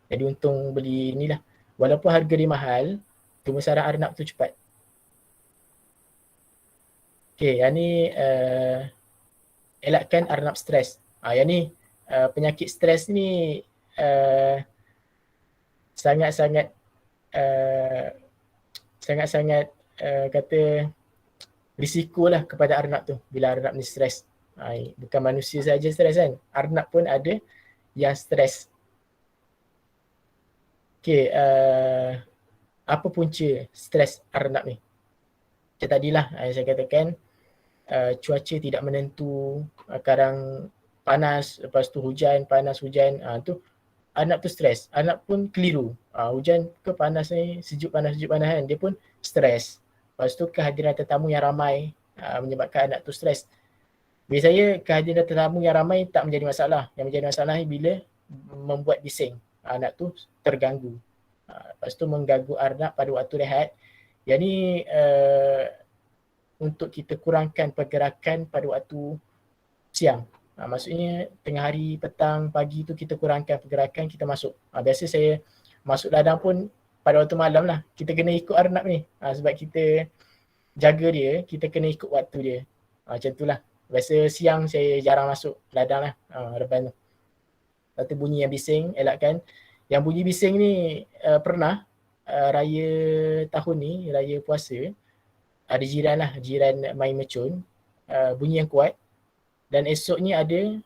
Jadi untung beli ni lah. Walaupun harga dia mahal, tumbesaran arnab tu cepat. Okay, yang ni elakkan arnab stres. Yang ni penyakit stres ni sangat-sangat kata risiko lah kepada arnab tu bila arnab ni stres. Bukan manusia saja stres kan, arnab pun ada yang stres. Okay, apa punca stres arnab ni? Macam tadilah saya katakan, cuaca tidak menentu, kadang panas, lepas tu hujan, panas hujan, tu arnab tu stres. Arnab pun keliru, hujan ke panas ni, sejuk panas kan, dia pun stres. Lepas tu kehadiran tetamu yang ramai menyebabkan arnab tu stres. Bagi saya kehadiran tetamu yang ramai tak menjadi masalah. Yang menjadi masalah ni bila membuat bising, arnab tu terganggu. Lepas tu mengganggu arnab pada waktu rehat. Yang ni untuk kita kurangkan pergerakan pada waktu siang. Maksudnya tengah hari, petang, pagi tu kita kurangkan pergerakan, kita masuk. Biasa saya masuk ladang pun pada waktu malam lah. Kita kena ikut arnab ni. Sebab kita jaga dia, kita kena ikut waktu dia. Macam tu lah. Biasa siang saya jarang masuk ladang lah. Reban tu. Lepas tu bunyi yang bising, elakkan. Yang bunyi bising ni pernah raya tahun ni, raya puasa, ada jiran lah, jiran main mercun, bunyi yang kuat. Dan esoknya ada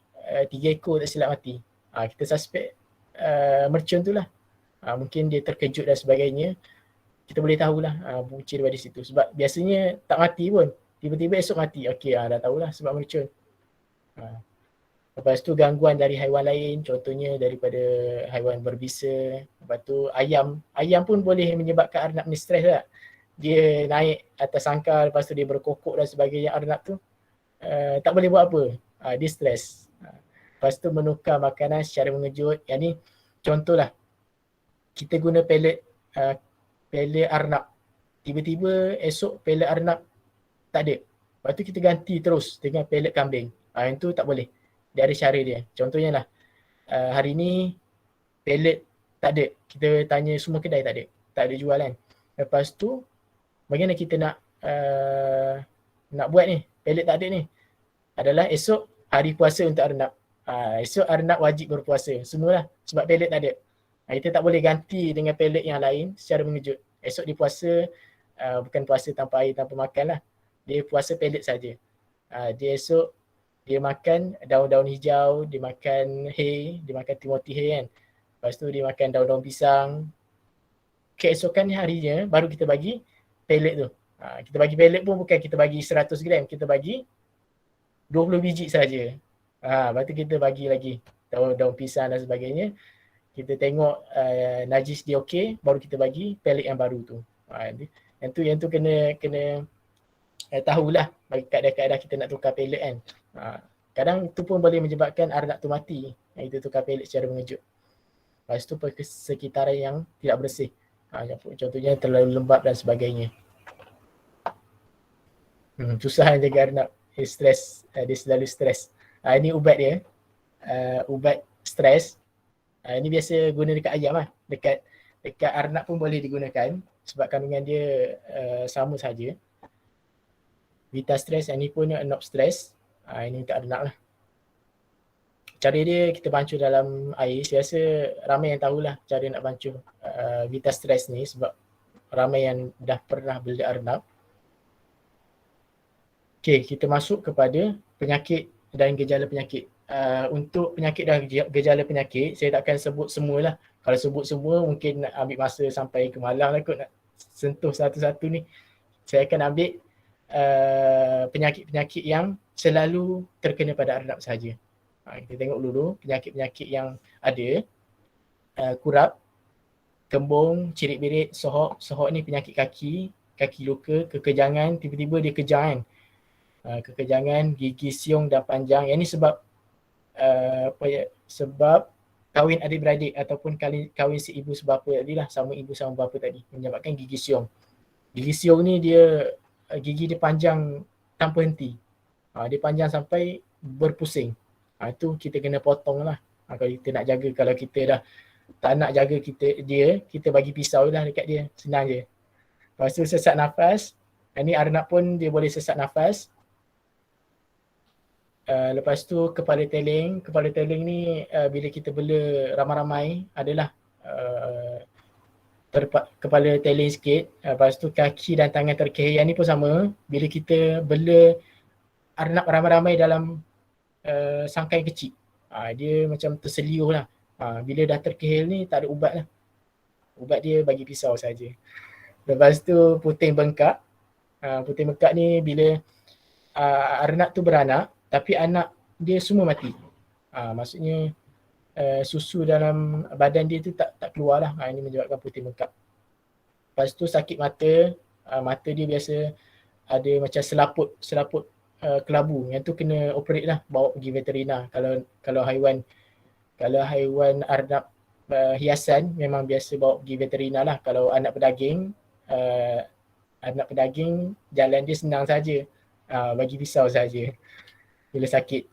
3 ekor tak silap mati. Kita suspek mercun tu lah. Mungkin dia terkejut dan sebagainya. Kita boleh tahulah punca daripada situ. Sebab biasanya tak mati pun. Tiba-tiba esok mati. Okey, dah tahulah sebab mercun. Lepas tu gangguan dari haiwan lain. Contohnya daripada haiwan berbisa. Lepas tu ayam. Ayam pun boleh menyebabkan arnab ni stres tak? Dia naik atas sangkar, lepas tu dia berkokok dan sebagainya. Arnab tu tak boleh buat apa. Dia stres. Lepas tu menukar makanan secara mengejut. Yang ni contohlah. Kita guna pellet arnab. Tiba-tiba esok pellet arnab tak ada. Lepas tu kita ganti terus dengan pellet kambing. Yang tu tak boleh. Dia ada cara dia. Contohnya lah. Hari ni pellet tak ada. Kita tanya semua kedai tak ada. Tak ada jual kan. Lepas tu bagaimana kita nak buat ni, pellet tak ada ni, adalah esok hari puasa untuk arnab. Esok arnab wajib berpuasa, semualah sebab pellet tak ada. Kita tak boleh ganti dengan pellet yang lain secara mengejut. Esok dia puasa, bukan puasa tanpa air, tanpa makan lah. Dia puasa pellet saja. Dia esok, dia makan daun-daun hijau, dia makan hay, dia makan Timothy hay kan. Lepas tu dia makan daun-daun pisang. Keesokan harinya baru kita bagi pellet tu. Kita bagi pellet pun bukan kita bagi 100 gram, kita bagi 20 biji saja. Lepas tu kita bagi lagi daun pisang dan sebagainya. Kita tengok najis dia okey, baru kita bagi pellet yang baru tu. Yang tu kena tahulah bagi kaedah-kaedah kita nak tukar pellet kan. Kadang itu pun boleh menyebabkan arnab tu mati. Kita tukar pellet secara mengejut. Lepas tu persekitaran yang tidak bersih. Contohnya terlalu lembab dan sebagainya. Susah jaga arnab. Stres, dia selalu stres. Ini ubat dia. Ubat stres. Ini biasa guna dekat ayam lah. Dekat arnab pun boleh digunakan sebab kandungan dia sama saja. Vita Stress, yang ni pun Nob Stress. Ini untuk arnab lah. Cara dia kita bancuh dalam air. Saya rasa ramai yang tahulah cara nak bancuh Vita Stress ni sebab ramai yang dah pernah beli arnab. Okey, kita masuk kepada penyakit dan gejala penyakit. Untuk penyakit dan gejala penyakit, saya takkan sebut semualah. Kalau sebut semua mungkin nak ambil masa sampai ke malam lah kot nak sentuh satu-satu ni. Saya akan ambil penyakit-penyakit yang selalu terkena pada arnab sahaja. Kita tengok dulu penyakit-penyakit yang ada. Kurap, kembung, cirit birit, sohok. Sohok ni penyakit kaki luka, kekejangan, tiba-tiba dia kejang kan. Kekejangan, gigi siung dan panjang. Yang ni sebab sebab kahwin adik-beradik ataupun kahwin si ibu sebapa tadi lah, sama ibu sama bapa tadi, menyebabkan gigi siung. Gigi siung ni dia gigi dia panjang tanpa henti. Dia panjang sampai berpusing. Itu kita kena potong lah. Kalau kita nak jaga, kalau kita dah tak nak jaga kita bagi pisau lah dekat dia, senang je. Lepas tu sesak nafas, ni arnab pun dia boleh sesak nafas. Lepas tu kepala teling ni bila kita bela ramai-ramai adalah kepala teling sikit. Lepas tu kaki dan tangan terkehil, yang ni pun sama, bila kita bela arnab ramai-ramai dalam sangkai kecil, dia macam terseliuh lah. Bila dah terkehil ni tak ada ubat lah, ubat dia bagi pisau saja. Lepas tu puting bengkak. Puting bengkak ni bila arnab tu beranak tapi anak dia semua mati. Maksudnya susu dalam badan dia tu tak keluar lah. Ini menyebabkan puting bengkak. Lepas tu sakit mata. Mata dia biasa ada macam selaput kelabu. Yang tu kena operate lah, bawa pergi veterina. Kalau haiwan arnab hiasan memang biasa bawa pergi veterina lah. Kalau anak pedaging jalan dia senang saja. Bagi pisau saja. Bila sakit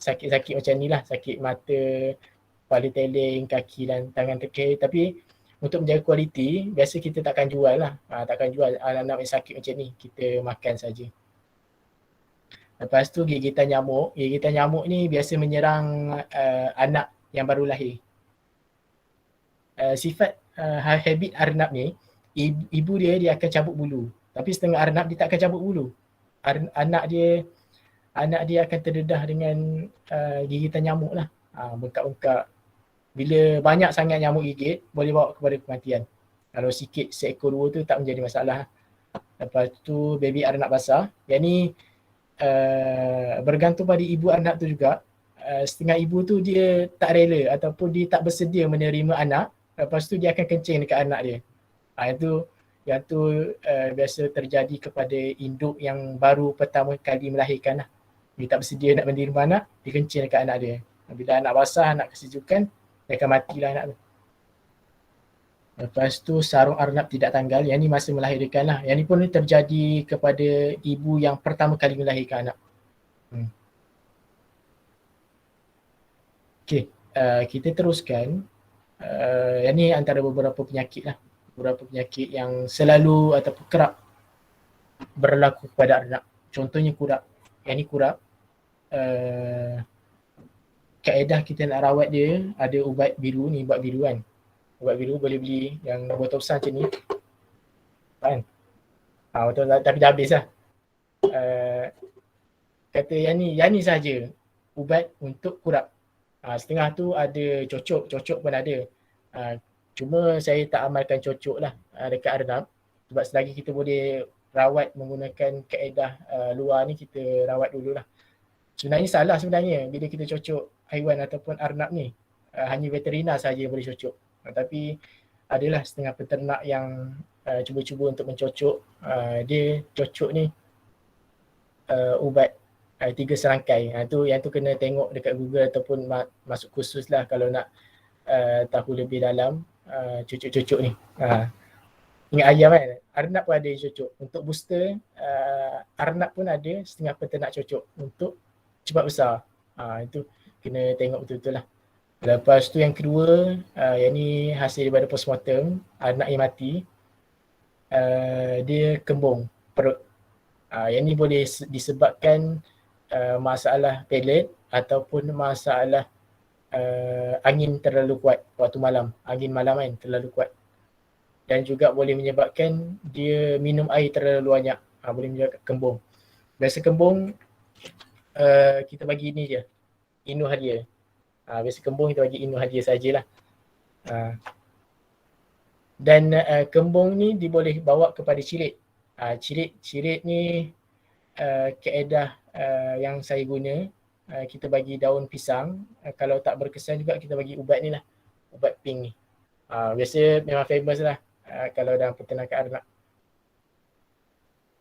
macam ni lah, sakit mata, kepala teling, kaki dan tangan terkehil. Tapi untuk menjaga kualiti, biasa kita takkan jual lah. Takkan jual anak-anak yang sakit macam ni, kita makan saja. Lepas tu gigitan nyamuk. Gigitan nyamuk ni biasa menyerang anak yang baru lahir. Sifat habit arnab ni, ibu dia akan cabut bulu. Tapi setengah arnab dia tak akan cabut bulu. Anak dia akan terdedah dengan gigitan nyamuk lah. Bengkak-bengkak. Bila banyak sangat nyamuk gigit, boleh bawa kepada kematian. Kalau sikit, seekor dua tu tak menjadi masalah. Lepas tu baby arnab basah. Yang ni bergantung pada ibu arnab tu juga. Setengah ibu tu dia tak rela ataupun dia tak bersedia menerima anak. Lepas tu dia akan kencing dekat anak dia. Yang tu biasa terjadi kepada induk yang baru pertama kali melahirkan lah. Dia tak bersedia nak menerima anak, dia kencing dekat anak dia. Bila anak basah, anak kesejukan, dia akan matilah anak tu. Lepas tu sarung arnab tidak tanggal, yang ni masa melahirkan lah. Yang ni pun terjadi kepada ibu yang pertama kali melahirkan anak. Okay, kita teruskan. Yang ni antara beberapa penyakit lah. Beberapa penyakit yang selalu ataupun kerap berlaku kepada arnab. Contohnya kurap. Yang ni kurap. Kaedah kita nak rawat dia, ada ubat biru ni, ubat biru kan. Ubat biru boleh beli yang botol besar macam ni. Kan? Betul, tapi dah habis lah. Kata yang ni saja ubat untuk kurap. Setengah tu ada cocok pun ada. Cuma saya tak amalkan cocok lah dekat arnab. Sebab selagi kita boleh rawat menggunakan kaedah luar ni, kita rawat dululah. Sebenarnya salah sebenarnya bila kita cocok haiwan ataupun arnab ni. Hanya veterina saja boleh cocok. Tapi adalah setengah peternak yang cuba-cuba untuk mencocok. Dia cocok ni ubat 3 serangkai. Yang tu kena tengok dekat Google ataupun masuk kursus lah kalau nak tahu lebih dalam cocok-cocok ni. Ingat ayam kan? Arnab pun ada yang cocok. Untuk booster, arnab pun ada setengah peternak cocok untuk cepat besar. Itu kena tengok betul-betul lah. Lepas tu yang kedua, yang ni hasil daripada postmortem, anak yang mati, dia kembung perut. Yang ni boleh disebabkan masalah pelet ataupun masalah angin terlalu kuat waktu malam. Angin malam kan terlalu kuat. Dan juga boleh menyebabkan dia minum air terlalu banyak. Boleh menyebabkan kembung. Biasa kembung, kita bagi ini je, inuh hadiah. Biasa kembung kita bagi inuh hadiah sajalah. Dan kembung ni dia boleh bawa kepada cirit. Cirit ni kaedah yang saya guna, kita bagi daun pisang. Kalau tak berkesan juga kita bagi ubat ni lah, ubat pink ni. Biasa memang famous lah kalau dalam peternakan arnab.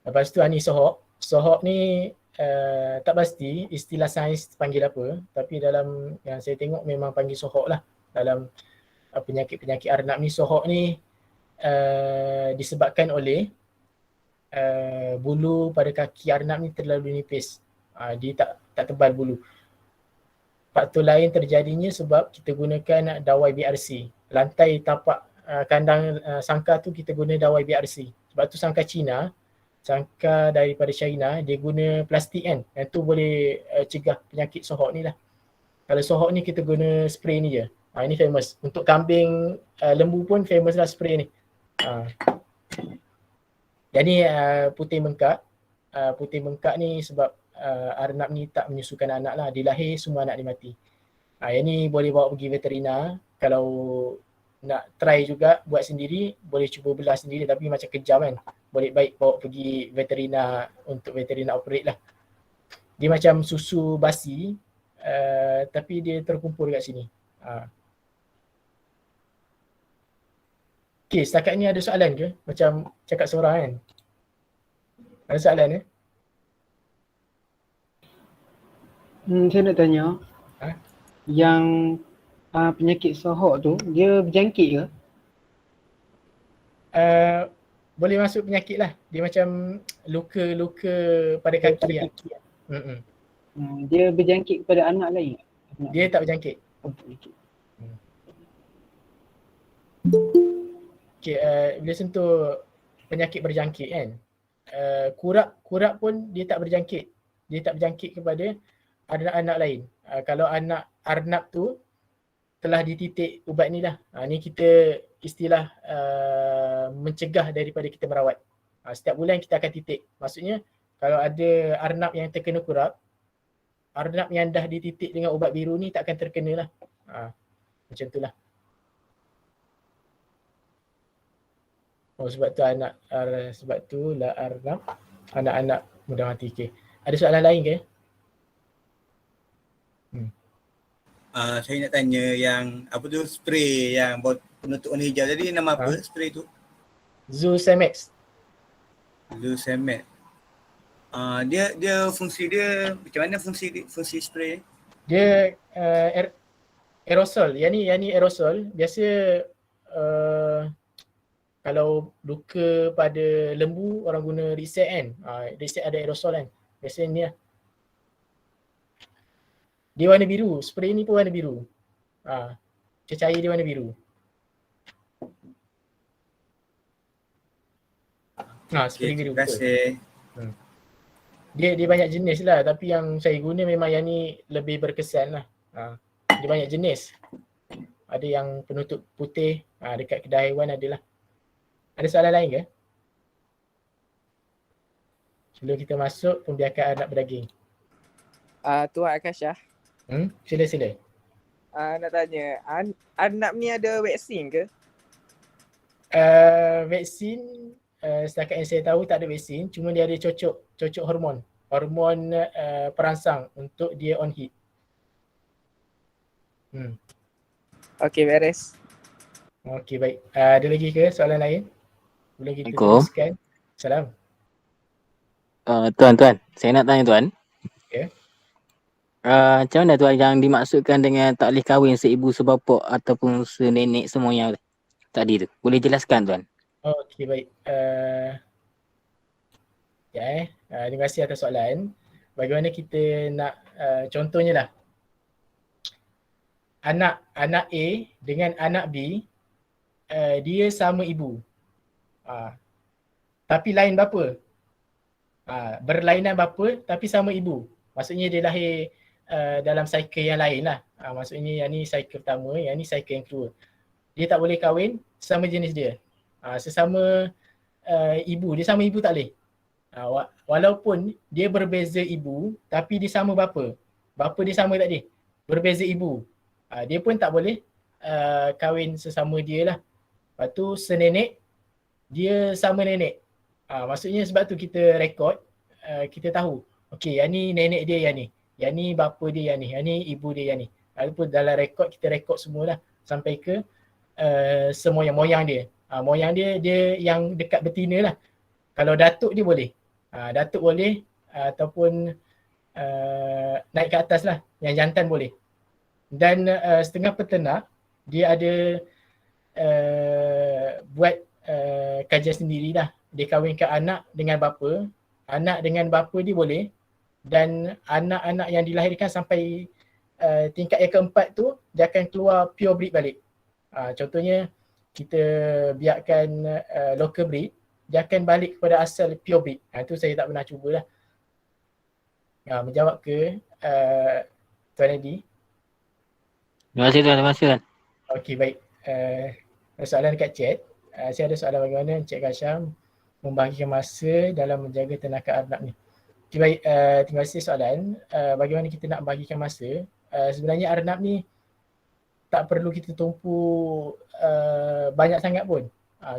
Lepas tu ni sohok. Sohok ni tak pasti istilah sains panggil apa, tapi dalam yang saya tengok memang panggil sohok lah. Dalam penyakit-penyakit arnab ni, sohok ni disebabkan oleh bulu pada kaki arnab ni terlalu nipis. Dia tak tebal bulu. Faktor lain terjadinya sebab kita gunakan dawai BRC. Lantai tapak kandang sangka tu kita guna dawai BRC. Sebab tu sangka Cina, sangka daripada China, dia guna plastik kan. Yang tu boleh cegah penyakit sohok ni lah. Kalau sohok ni kita guna spray ni je. Ini famous. Untuk kambing, lembu pun famous lah spray ni. Jadi putih bengkak. Putih bengkak ni sebab arnab ni tak menyusukan anak lah. Dia lahir semua anak dia mati. Yang ni boleh bawa pergi veterina. Kalau nak try juga buat sendiri, boleh cuba belah sendiri tapi macam kejam kan. Boleh baik bawa pergi veterina untuk veterina operate lah. Dia macam susu basi tapi dia terkumpul kat sini. Okay, setakat ni ada soalan ke? Macam cakap seorang kan? Ada soalan ya? Saya nak tanya, yang penyakit sohok tu, dia berjangkit ke? Boleh masuk penyakit lah. Dia macam luka-luka pada kaki lah. Dia berjangkit kepada anak lain? Dia tak berjangkit. Okay, bila sentuh penyakit berjangkit kan, kurap pun dia tak berjangkit. Dia tak berjangkit kepada anak-anak lain. Kalau anak arnab tu telah dititik ubat ni lah. Ni kita istilah mencegah daripada kita merawat. Setiap bulan kita akan titik. Maksudnya kalau ada arnab yang terkena kurap, arnab yang dah dititik dengan ubat biru ni tak akan terkena lah. Macam tu lah. Sebab tu sebab tu lah arnab anak-anak mudah mati. Okay. Ada soalan lain ke? Saya nak tanya yang apa tu spray yang buat penutup warna hijau. Jadi nama apa spray tu? Zoosemex. Zoosemex. Dia fungsi dia macam mana fungsi spray? Dia aerosol. Yang ni aerosol. Biasa kalau luka pada lembu orang guna Riset kan. Riset ada aerosol kan. Biasanya ni lah. Dia warna biru. Spray ni pun warna biru. Cecair dia warna biru. Spray biru. Terima kasih. Dia banyak jenis lah. Tapi yang saya guna memang yang ni lebih berkesan lah. Dia banyak jenis. Ada yang penutup putih. Dekat kedai haiwan adalah. Ada soalan lain ke? Sebelum kita masuk pembiakan anak berdaging. Tuan Akasha. Sila. Nak tanya, arnab ni ada vaksin ke? Vaksin, setakat yang saya tahu tak ada vaksin. Cuma dia ada cocok hormon. Hormon perangsang untuk dia on heat. Okey, beres. Okey, baik. Ada lagi ke soalan lain? Boleh kita teruskan. Salam. Tuan, saya nak tanya tuan. Okay. Macam mana tuan yang dimaksudkan dengan tak boleh kahwin seibu sebapa ataupun senenek semua yang tadi tu? Boleh jelaskan tuan? Okey, baik. Terima kasih atas soalan. Bagaimana kita nak contohnya lah. Anak A dengan anak B, dia sama ibu. Tapi lain bapa. Berlainan bapa tapi sama ibu. Maksudnya dia lahir dalam cycle yang lain lah. Maksudnya yang ni cycle pertama, yang ni cycle yang kedua. Dia tak boleh kahwin sama jenis dia. Sesama ibu, dia sama ibu tak boleh. Walaupun dia berbeza ibu tapi dia sama bapa. Bapa dia sama tak boleh. Berbeza ibu. Dia pun tak boleh kahwin sesama dia lah. Lepas tu senenek, dia sama nenek. Maksudnya sebab tu kita rekod kita tahu, okey yang ni nenek dia yang ni bapa dia yang ni ibu dia yang ni. Ataupun dalam rekod kita rekod semualah sampai ke moyang dia. Moyang dia yang dekat betina lah. Kalau datuk dia boleh. Datuk boleh ataupun naik ke atas lah. Yang jantan boleh. Dan setengah peternak dia ada buat kajian sendiri dah. Dia kahwinkan anak dengan bapa. Anak dengan bapa dia boleh. Dan anak-anak yang dilahirkan sampai tingkat yang keempat tu dia akan keluar pure breed balik. Contohnya kita biarkan local breed, dia akan balik kepada asal pure breed. Itu saya tak pernah cubalah. Menjawab ke Tuan Edi? Terima kasih tuan, terima kasih tuan. Okey, baik. Soalan dekat chat. Saya ada soalan bagaimana Encik Kasham membahagikan masa dalam menjaga tenaga arnab ni. Okey, baik. Terima kasih soalan. Bagaimana kita nak bahagikan masa? Sebenarnya arnab ni tak perlu kita tumpu banyak sangat pun.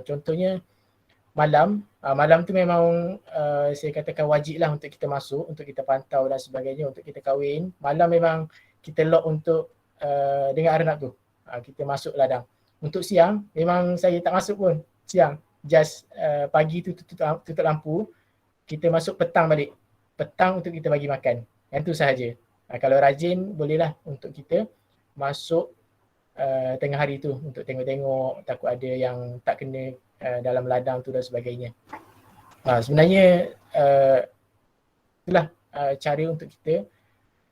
Contohnya malam tu memang saya katakan wajib lah untuk kita masuk, untuk kita pantau dan sebagainya, untuk kita kahwin. Malam memang kita lock untuk dengan arnab tu. Kita masuk ladang. Untuk siang memang saya tak masuk pun siang. Just pagi tu tutup lampu, kita masuk petang balik. Petang untuk kita bagi makan. Yang tu sahaja. Kalau rajin bolehlah untuk kita masuk tengah hari tu untuk tengok-tengok, takut ada yang tak kena dalam ladang tu dan sebagainya. Sebenarnya itulah cara untuk kita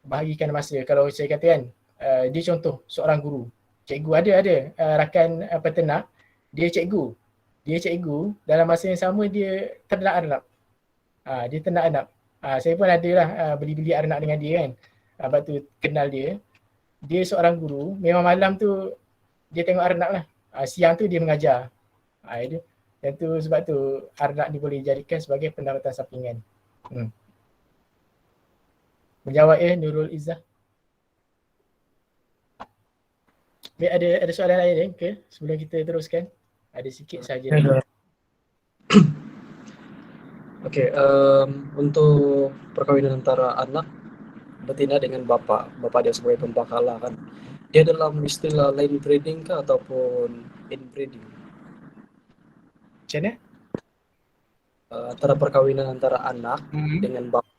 bahagikan masa. Kalau saya katakan dia contoh seorang guru, cikgu ada rakan peternak, dia cikgu dalam masa yang sama dia ternak arnab. Dia ternak arnab. Saya pun ada lah beli-beli arnab dengan dia kan. Lepas tu kenal dia. Dia seorang guru, memang malam tu dia tengok arnab lah. Siang tu dia mengajar. Dan tu sebab tu arnab ni boleh dijadikan sebagai pendapatan sampingan. Menjawab Nurul Izzah. Baik, ada soalan lain ke sebelum kita teruskan? Ada sikit saja. Okey, untuk perkahwinan antara anak betina dengan bapa dia sebagai pembakalan kan. Dia dalam istilah line breeding ke ataupun inbreeding? Macam mana? Antara perkahwinan antara anak dengan bapa.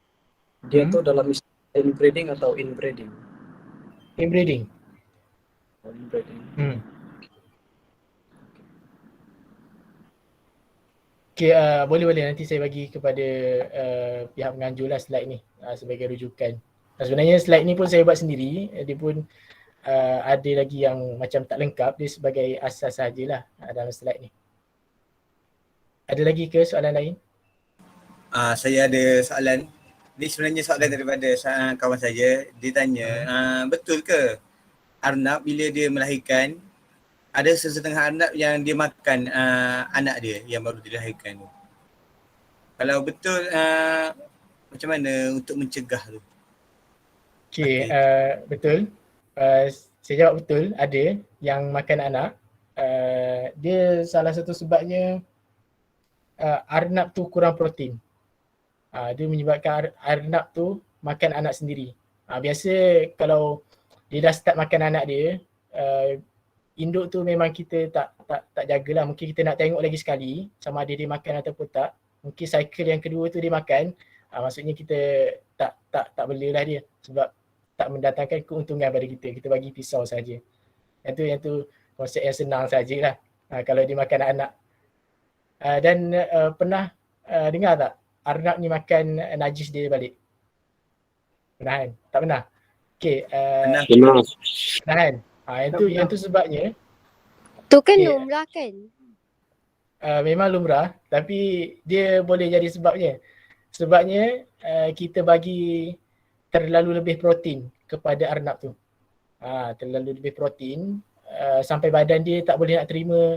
Dia tu dalam istilah inbreeding atau inbreeding? Inbreeding. Inbreeding. Okay, boleh nanti saya bagi kepada pihak penganjur lah slide ni sebagai rujukan. Sebenarnya slide ni pun saya buat sendiri, dia pun ada lagi yang macam tak lengkap, dia sebagai asas sajalah dalam slide ni. Ada lagi ke soalan lain? Saya ada soalan. Ini sebenarnya soalan daripada kawan saya. Dia tanya, betul ke arnab bila dia melahirkan, ada sesetengah arnab yang dia makan anak dia yang baru dilahirkan tu? Kalau betul, macam mana untuk mencegah tu? Okay. Betul. Saya jawab betul, ada yang makan anak. Dia salah satu sebabnya arnab tu kurang protein. Dia menyebabkan arnab tu makan anak sendiri. Biasa kalau dia dah start makan anak dia, induk tu memang kita tak jagalah. Mungkin kita nak tengok lagi sekali sama ada dia makan ataupun tak. Mungkin cycle yang kedua tu dia makan, maksudnya kita tak belalah dia sebab tak mendatangkan keuntungan pada kita. Kita bagi pisau saja. Yang tu konsep yang senang sajalah. Kalau dia makan anak. Dan pernah dengar tak arnab ni makan najis dia balik? Pernah kan? Tak pernah? Okay. Pernah kan? Yang tu sebabnya. Tu kan lumrah kan? Memang lumrah, tapi dia boleh jadi sebabnya. Sebabnya kita bagi terlalu lebih protein kepada arnab tu. Terlalu lebih protein sampai badan dia tak boleh nak terima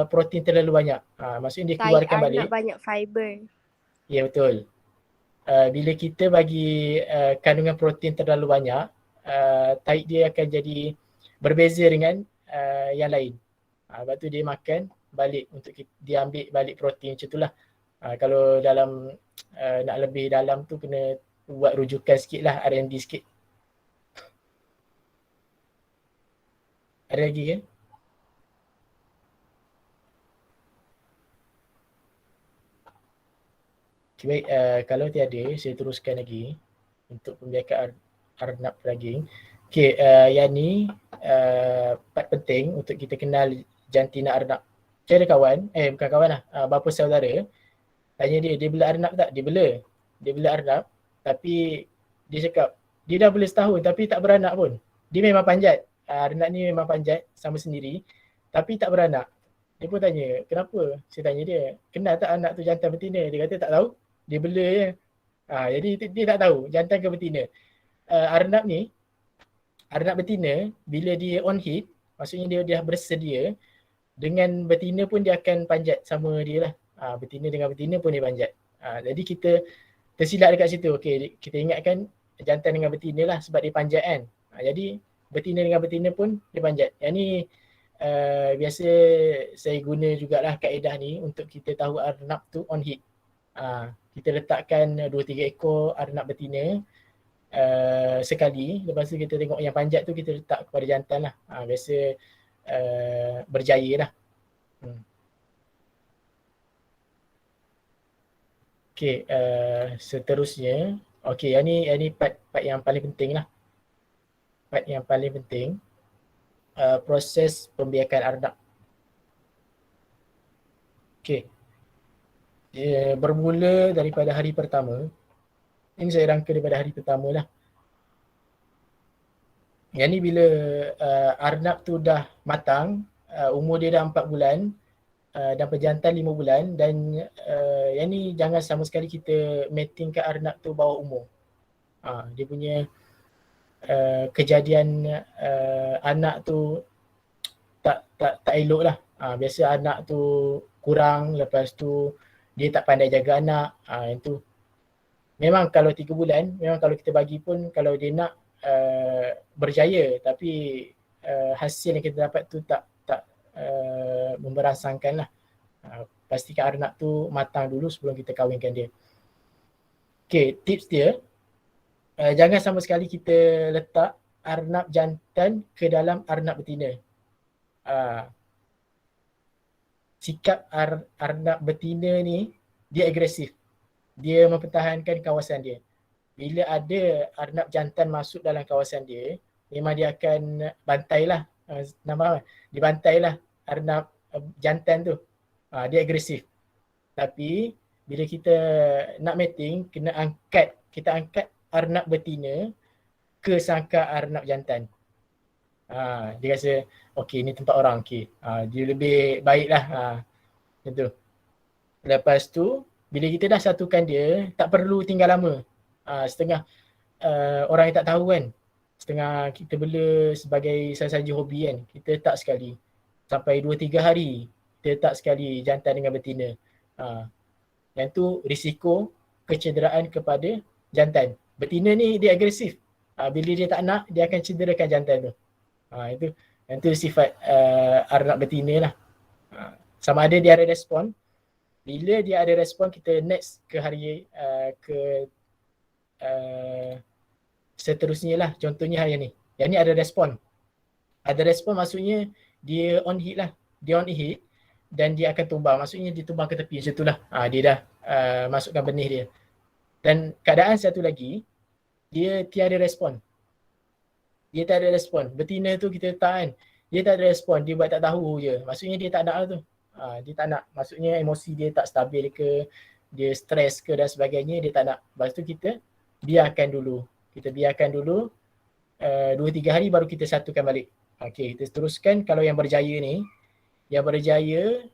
protein terlalu banyak. Maksudnya dia keluarkan balik. Arnab banyak fiber. Ya, betul. Bila kita bagi kandungan protein terlalu banyak, taik dia akan jadi berbeza dengan yang lain. Lepas tu dia makan balik untuk dia ambil balik protein macam itulah. Kalau dalam nak lebih dalam tu kena buat rujukan sikit lah, R&D sikit. Ada lagi ke? Okay, baik, kalau tiada saya teruskan lagi untuk pembiakan arnab daging. Okay, yang ni part penting untuk kita kenal jantina arnab. Saya ada kawan, bukan kawan lah, bapa saudara, tanya dia bela arnab tak? Dia bela arnab, tapi dia cakap dia dah bela setahun tapi tak beranak pun. Dia memang panjat, arnab ni memang panjat sama sendiri tapi tak beranak. Dia pun tanya, kenapa? Saya tanya dia, kenal tak anak tu jantan betina? Dia kata tak tahu, dia bela je. Jadi dia tak tahu jantan ke betina. Arnab ni, arnab betina bila dia on hit, maksudnya dia dah bersedia, dengan betina pun dia akan panjat sama dia lah. Betina dengan betina pun dia panjat. Jadi kita tersilap dekat situ. Okay, kita ingatkan jantan dengan betina lah sebab dia panjat kan. Jadi betina dengan betina pun dia panjat. Yang ni biasa saya guna jugalah kaedah ni untuk kita tahu arnab tu on hit. Kita letakkan 2-3 ekor arnab betina sekali, lepas tu kita tengok yang panjat tu kita letak kepada jantan lah. Biasa berjaya lah. Okay, seterusnya, okay, yang ni part yang paling penting lah. Part yang paling penting, proses pembiakan arnab. Okay, bermula daripada hari pertama. Ini saya rangka daripada hari pertama lah. Yang ni bila arnab tu dah matang, umur dia dah 4 bulan dan perjantan 5 bulan, dan yang ni jangan sama sekali kita matingkan arnab tu bawah umur. Dia punya kejadian anak tu tak elok lah. Biasa anak tu kurang, lepas tu dia tak pandai jaga anak. Itu memang kalau 3 bulan, memang kalau kita bagi pun kalau dia nak berjaya, tapi hasil yang kita dapat tu tak memberangsangkan lah. Pastikan arnab tu matang dulu sebelum kita kahwinkan dia. Okay, tips dia, jangan sama sekali kita letak arnab jantan ke dalam arnab betina. Sikap arnab betina ni dia agresif. Dia mempertahankan kawasan dia. Bila ada arnab jantan masuk dalam kawasan dia, memang dia akan bantailah. Dibantailah arnab jantan tu. Dia agresif. Tapi bila kita nak mating, kita angkat arnab betina ke sangkar arnab jantan. Dia rasa okey, ni tempat orang, okey. Dia lebih baiklah. Macam tu. Lepas tu bila kita dah satukan dia, tak perlu tinggal lama. Setengah orang yang tak tahu kan, setengah kita bela sebagai sahaja hobi kan, kita letak sekali. Sampai 2-3 hari, kita letak sekali jantan dengan betina. Yang tu risiko kecederaan kepada jantan. Betina ni dia agresif. Bila dia tak nak, dia akan cederakan jantan tu. Itu sifat arnab betina lah. Sama ada dia ada respon. Bila dia ada respon, kita next ke hari seterusnya lah. Contohnya hari ni. Yang ni ada respon. Ada respon maksudnya dia on hit lah. Dia on hit dan dia akan tumbang. Maksudnya dia tumbang ke tepi macam tu lah. Dia dah masukkan benih dia. Dan keadaan satu lagi, dia tiada respon. Dia tak ada respon. Betina tu kita letak kan, dia tak ada respon. Dia buat tak tahu je. Maksudnya dia tak nak lah tu. Dia tak nak. Maksudnya emosi dia tak stabil ke, dia stres ke dan sebagainya, dia tak nak. Lepas tu kita biarkan dulu. Kita biarkan dulu 2-3 hari baru kita satukan balik. Okay, kita teruskan. Kalau yang berjaya ni, yang berjaya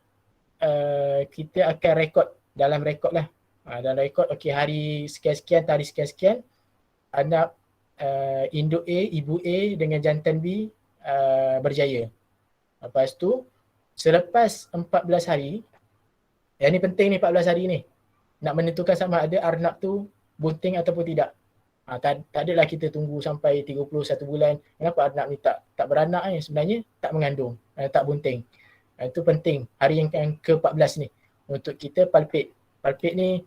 kita akan rekod dalam rekod lah. Dalam rekod, okay, hari sekian-sekian, hari sekian-sekian, anak induk A, ibu A dengan jantan B berjaya. Lepas tu, selepas 14 hari, yang ni penting ni 14 hari ni, nak menentukan sama ada arnab tu bunting ataupun tidak. Tak adalah kita tunggu sampai 31 bulan. Kenapa arnab ni tak beranak ni? Sebenarnya tak mengandung, tak bunting. Itu penting hari yang ke-14 ni untuk kita palpate Palpate ni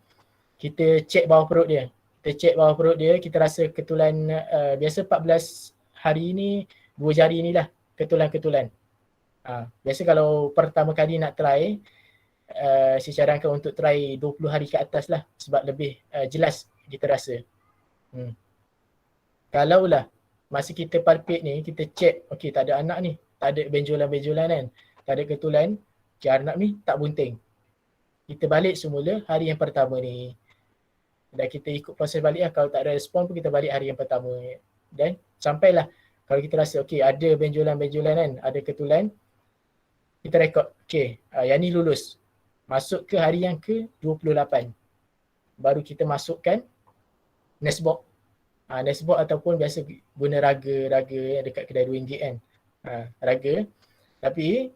kita cek bawah perut dia. Kita cek bawah perut dia, kita rasa ketulan biasa 14 hari ni 2 jari ni lah ketulan-ketulan. Biasa kalau pertama kali nak try, saya sarankan untuk try 20 hari ke atas lah sebab lebih jelas kita rasa. Kalaulah masa kita palpate ni, kita cek, okey tak ada anak ni, tak ada benjolan-benjolan kan, tak ada ketulan, okay, anak ni tak bunting. Kita balik semula hari yang pertama ni. Dan kita ikut proses balik lah, kalau tak ada respon pun kita balik hari yang pertama. Dan sampailah, kalau kita rasa okey ada benjolan-benjolan kan, ada ketulan, kita rekod, okey, yang ni lulus. Masuk ke hari yang ke-28. Baru kita masukkan Nesbok. Nesbok ataupun biasa guna raga yang dekat kedai RM2 kan. Raga. Tapi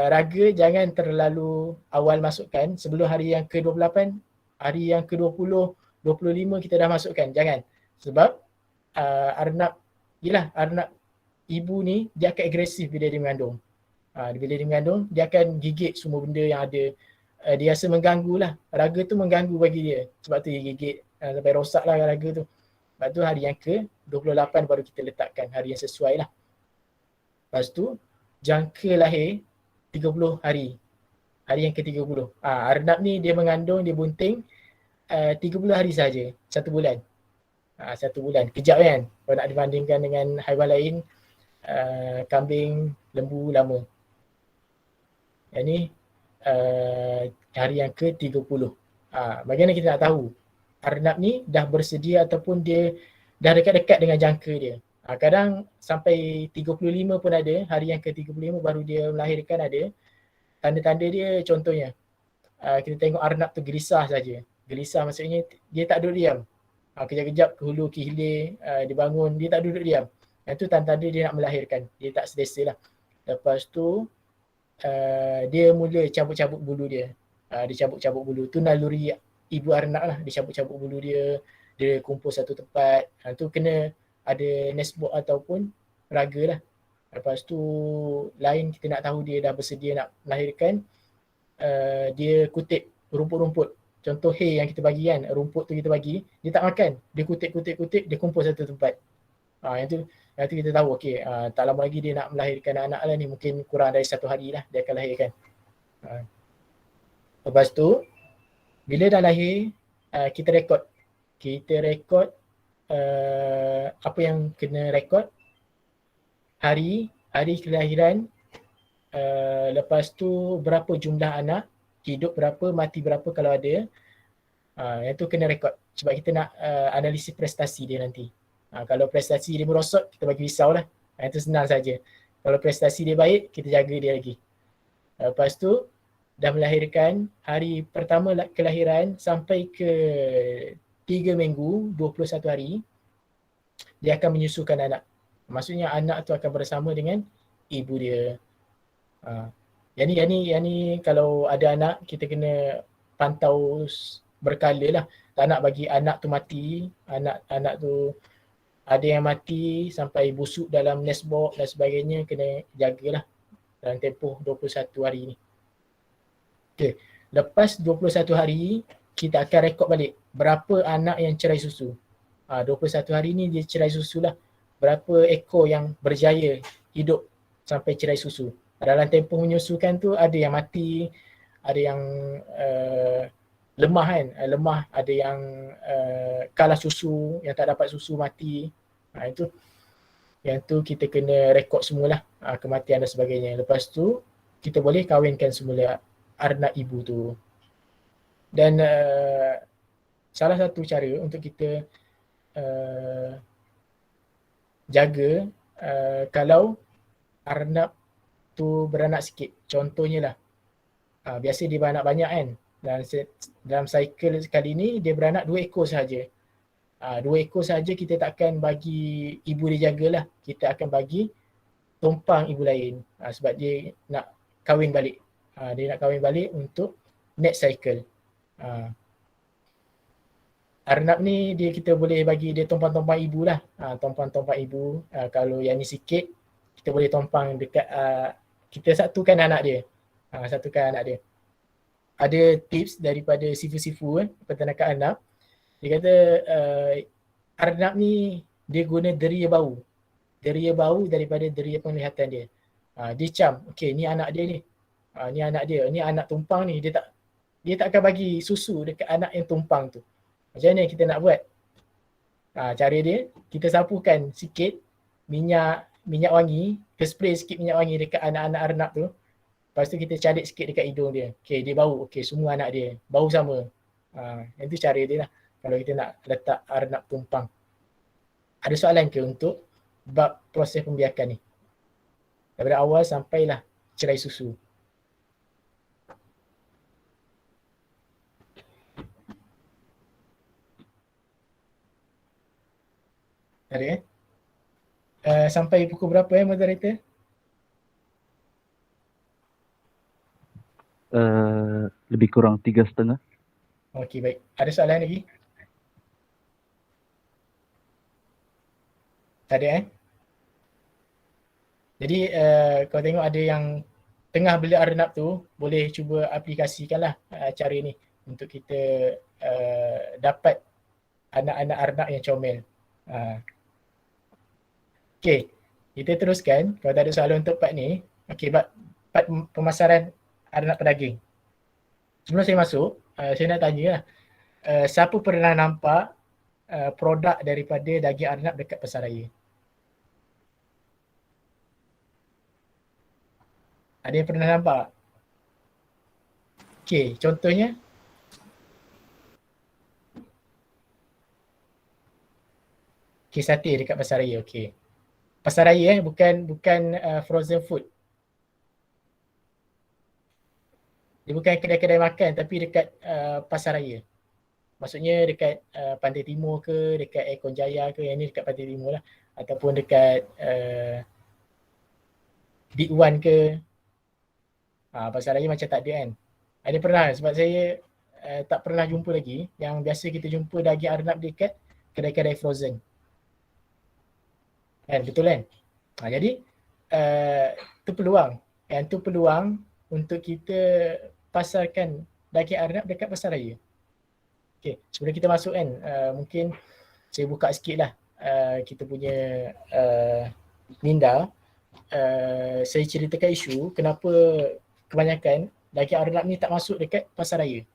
raga jangan terlalu awal masukkan, sebelum hari yang ke-28, hari yang ke-20, 25 kita dah masukkan. Jangan. Sebab arnab ibu ni dia akan agresif bila dia mengandung. Bila dia mengandung, dia akan gigit semua benda yang ada. Dia rasa mengganggu lah. Raga tu mengganggu bagi dia. Sebab tu dia gigit sampai rosak lah raga tu. Lepas tu hari yang ke-28 baru kita letakkan hari yang sesuai lah. Lepas tu jangka lahir 30 hari. Hari yang ke-30. Arnab ni dia mengandung, dia bunting 30 hari saja, 1 bulan. 1 bulan. Kejap kan? Kalau nak dibandingkan dengan haiwan lain, kambing, lembu lama. Yang ni hari yang ke-30. Bagaimana kita nak tahu arnab ni dah bersedia ataupun dia dah dekat-dekat dengan jangka dia? Kadang sampai 35 pun ada, hari yang ke-35 baru dia melahirkan ada. Tanda-tanda dia contohnya, kita tengok arnab tu gelisah saja. Gelisah maksudnya dia tak duduk diam. Kejap-kejap ke hulu ke hilir, dia bangun, dia tak duduk diam. Yang tu tanda-tanda dia nak melahirkan, dia tak selesa lah. Lepas tu dia mula cabut-cabut bulu dia. Dia cabut-cabut bulu. Tu naluri ibu arnab lah. Dia cabut-cabut bulu dia, dia kumpul satu tempat. Tu kena ada nesbok ataupun raga lah. Lepas tu lain kita nak tahu dia dah bersedia nak melahirkan, dia kutip rumput-rumput. Contoh hay yang kita bagi kan, rumput tu kita bagi, dia tak makan. Dia kutip, dia kumpul satu tempat. Yang tu kita tahu okey, tak lama lagi dia nak melahirkan anak lah ni, mungkin kurang dari 1 hari lah dia akan lahirkan. Lepas tu bila dah lahir, kita rekod. Apa yang kena rekod, hari kelahiran, lepas tu berapa jumlah anak, hidup berapa, mati berapa kalau ada. Yang tu kena rekod sebab kita nak analisis prestasi dia nanti. Kalau prestasi dia merosot, kita bagi risau lah. Itu senang saja. Kalau prestasi dia baik, kita jaga dia lagi. Lepas tu dah melahirkan, hari pertama kelahiran sampai ke 3 minggu, 21 hari, dia akan menyusukan anak. Maksudnya anak tu akan bersama dengan ibu dia. Yang ni kalau ada anak, kita kena pantau berkala lah. Tak nak bagi anak tu mati, anak tu ada yang mati sampai busuk dalam nesbok dan sebagainya, kena jagalah dalam tempoh 21 hari ni. Okay. Lepas 21 hari, kita akan rekod balik berapa anak yang cerai susu. 21 hari ni dia cerai susu lah. Berapa ekor yang berjaya hidup sampai cerai susu. Dalam tempoh menyusukan tu ada yang mati, ada yang lemah kan, ada yang kalah susu, yang tak dapat susu mati. Yang tu kita kena rekod semualah, kematian dan sebagainya. Lepas tu kita boleh kahwinkan semula arnab ibu tu. Dan salah satu cara untuk kita jaga kalau arnab tu beranak sikit, contohnya lah, biasa dia beranak banyak kan, dan dalam cycle kali ni dia beranak 2 ekor sahaja. 2 ekor sahaja kita takkan bagi ibu dia jagalah, kita akan bagi tumpang ibu lain, sebab dia nak kahwin balik. Dia nak kahwin balik untuk next cycle. Arnab ni kita boleh bagi dia tumpang-tumpang ibu lah. Tumpang-tumpang ibu. Kalau yang ni sikit, kita boleh tumpang dekat, kita satukan anak dia. ada tips daripada sifu-sifu peternakan arnab. Dia kata arnab ni dia guna deria bau. Deria bau daripada deria penglihatan dia. Dia cam, okey ni anak dia ni. Ni anak dia, ni anak tumpang ni. Dia tak akan bagi susu dekat anak yang tumpang tu. Macam mana kita nak buat? Cara dia, kita sapukan sikit minyak wangi, kita spray sikit minyak wangi dekat anak-anak arnab tu. Lepas tu kita calik sikit dekat hidung dia. Okey, dia bau. Okey, semua anak dia bau sama. Itu cara dia lah kalau kita nak letak arnab tumpang. Ada soalan ke untuk bab proses pembiakan ni? Daripada awal sampailah cerai susu. Ada sampai pukul berapa moderator? Lebih kurang 3:30. Okey, baik. Ada soalan lagi? Tak ada Jadi kau tengok ada yang tengah beli arnab tu, boleh cuba aplikasikanlah cara ni untuk kita dapat anak-anak arnab yang comel. Okey, kita teruskan. Kalau tak ada soalan untuk part ni, okey, part pemasaran arnab pedaging. Sebelum saya masuk, saya nak tanya lah, siapa pernah nampak produk daripada daging arnab dekat pasaraya? Ada yang pernah nampak? Okey, contohnya sate dekat pasaraya. Okey. Pasaraya bukan frozen food. Dia bukan kedai-kedai makan tapi dekat pasaraya. Maksudnya dekat Pantai Timur ke, dekat Ekon Jaya ke, yang ni dekat Pantai Timur lah, ataupun dekat Big One ke. Pasaraya macam tak ada kan. Ada pernah sebab saya tak pernah jumpa lagi. Yang biasa kita jumpa daging arnab dekat kedai-kedai frozen. Kan, betul kan? Jadi tu peluang. Yang tu peluang untuk kita pasarkan daging arnab dekat pasaraya. Okay, sebelum kita masuk kan, mungkin saya buka sikit lah kita punya minda. Saya ceritakan isu kenapa kebanyakan daging arnab ni tak masuk dekat pasaraya.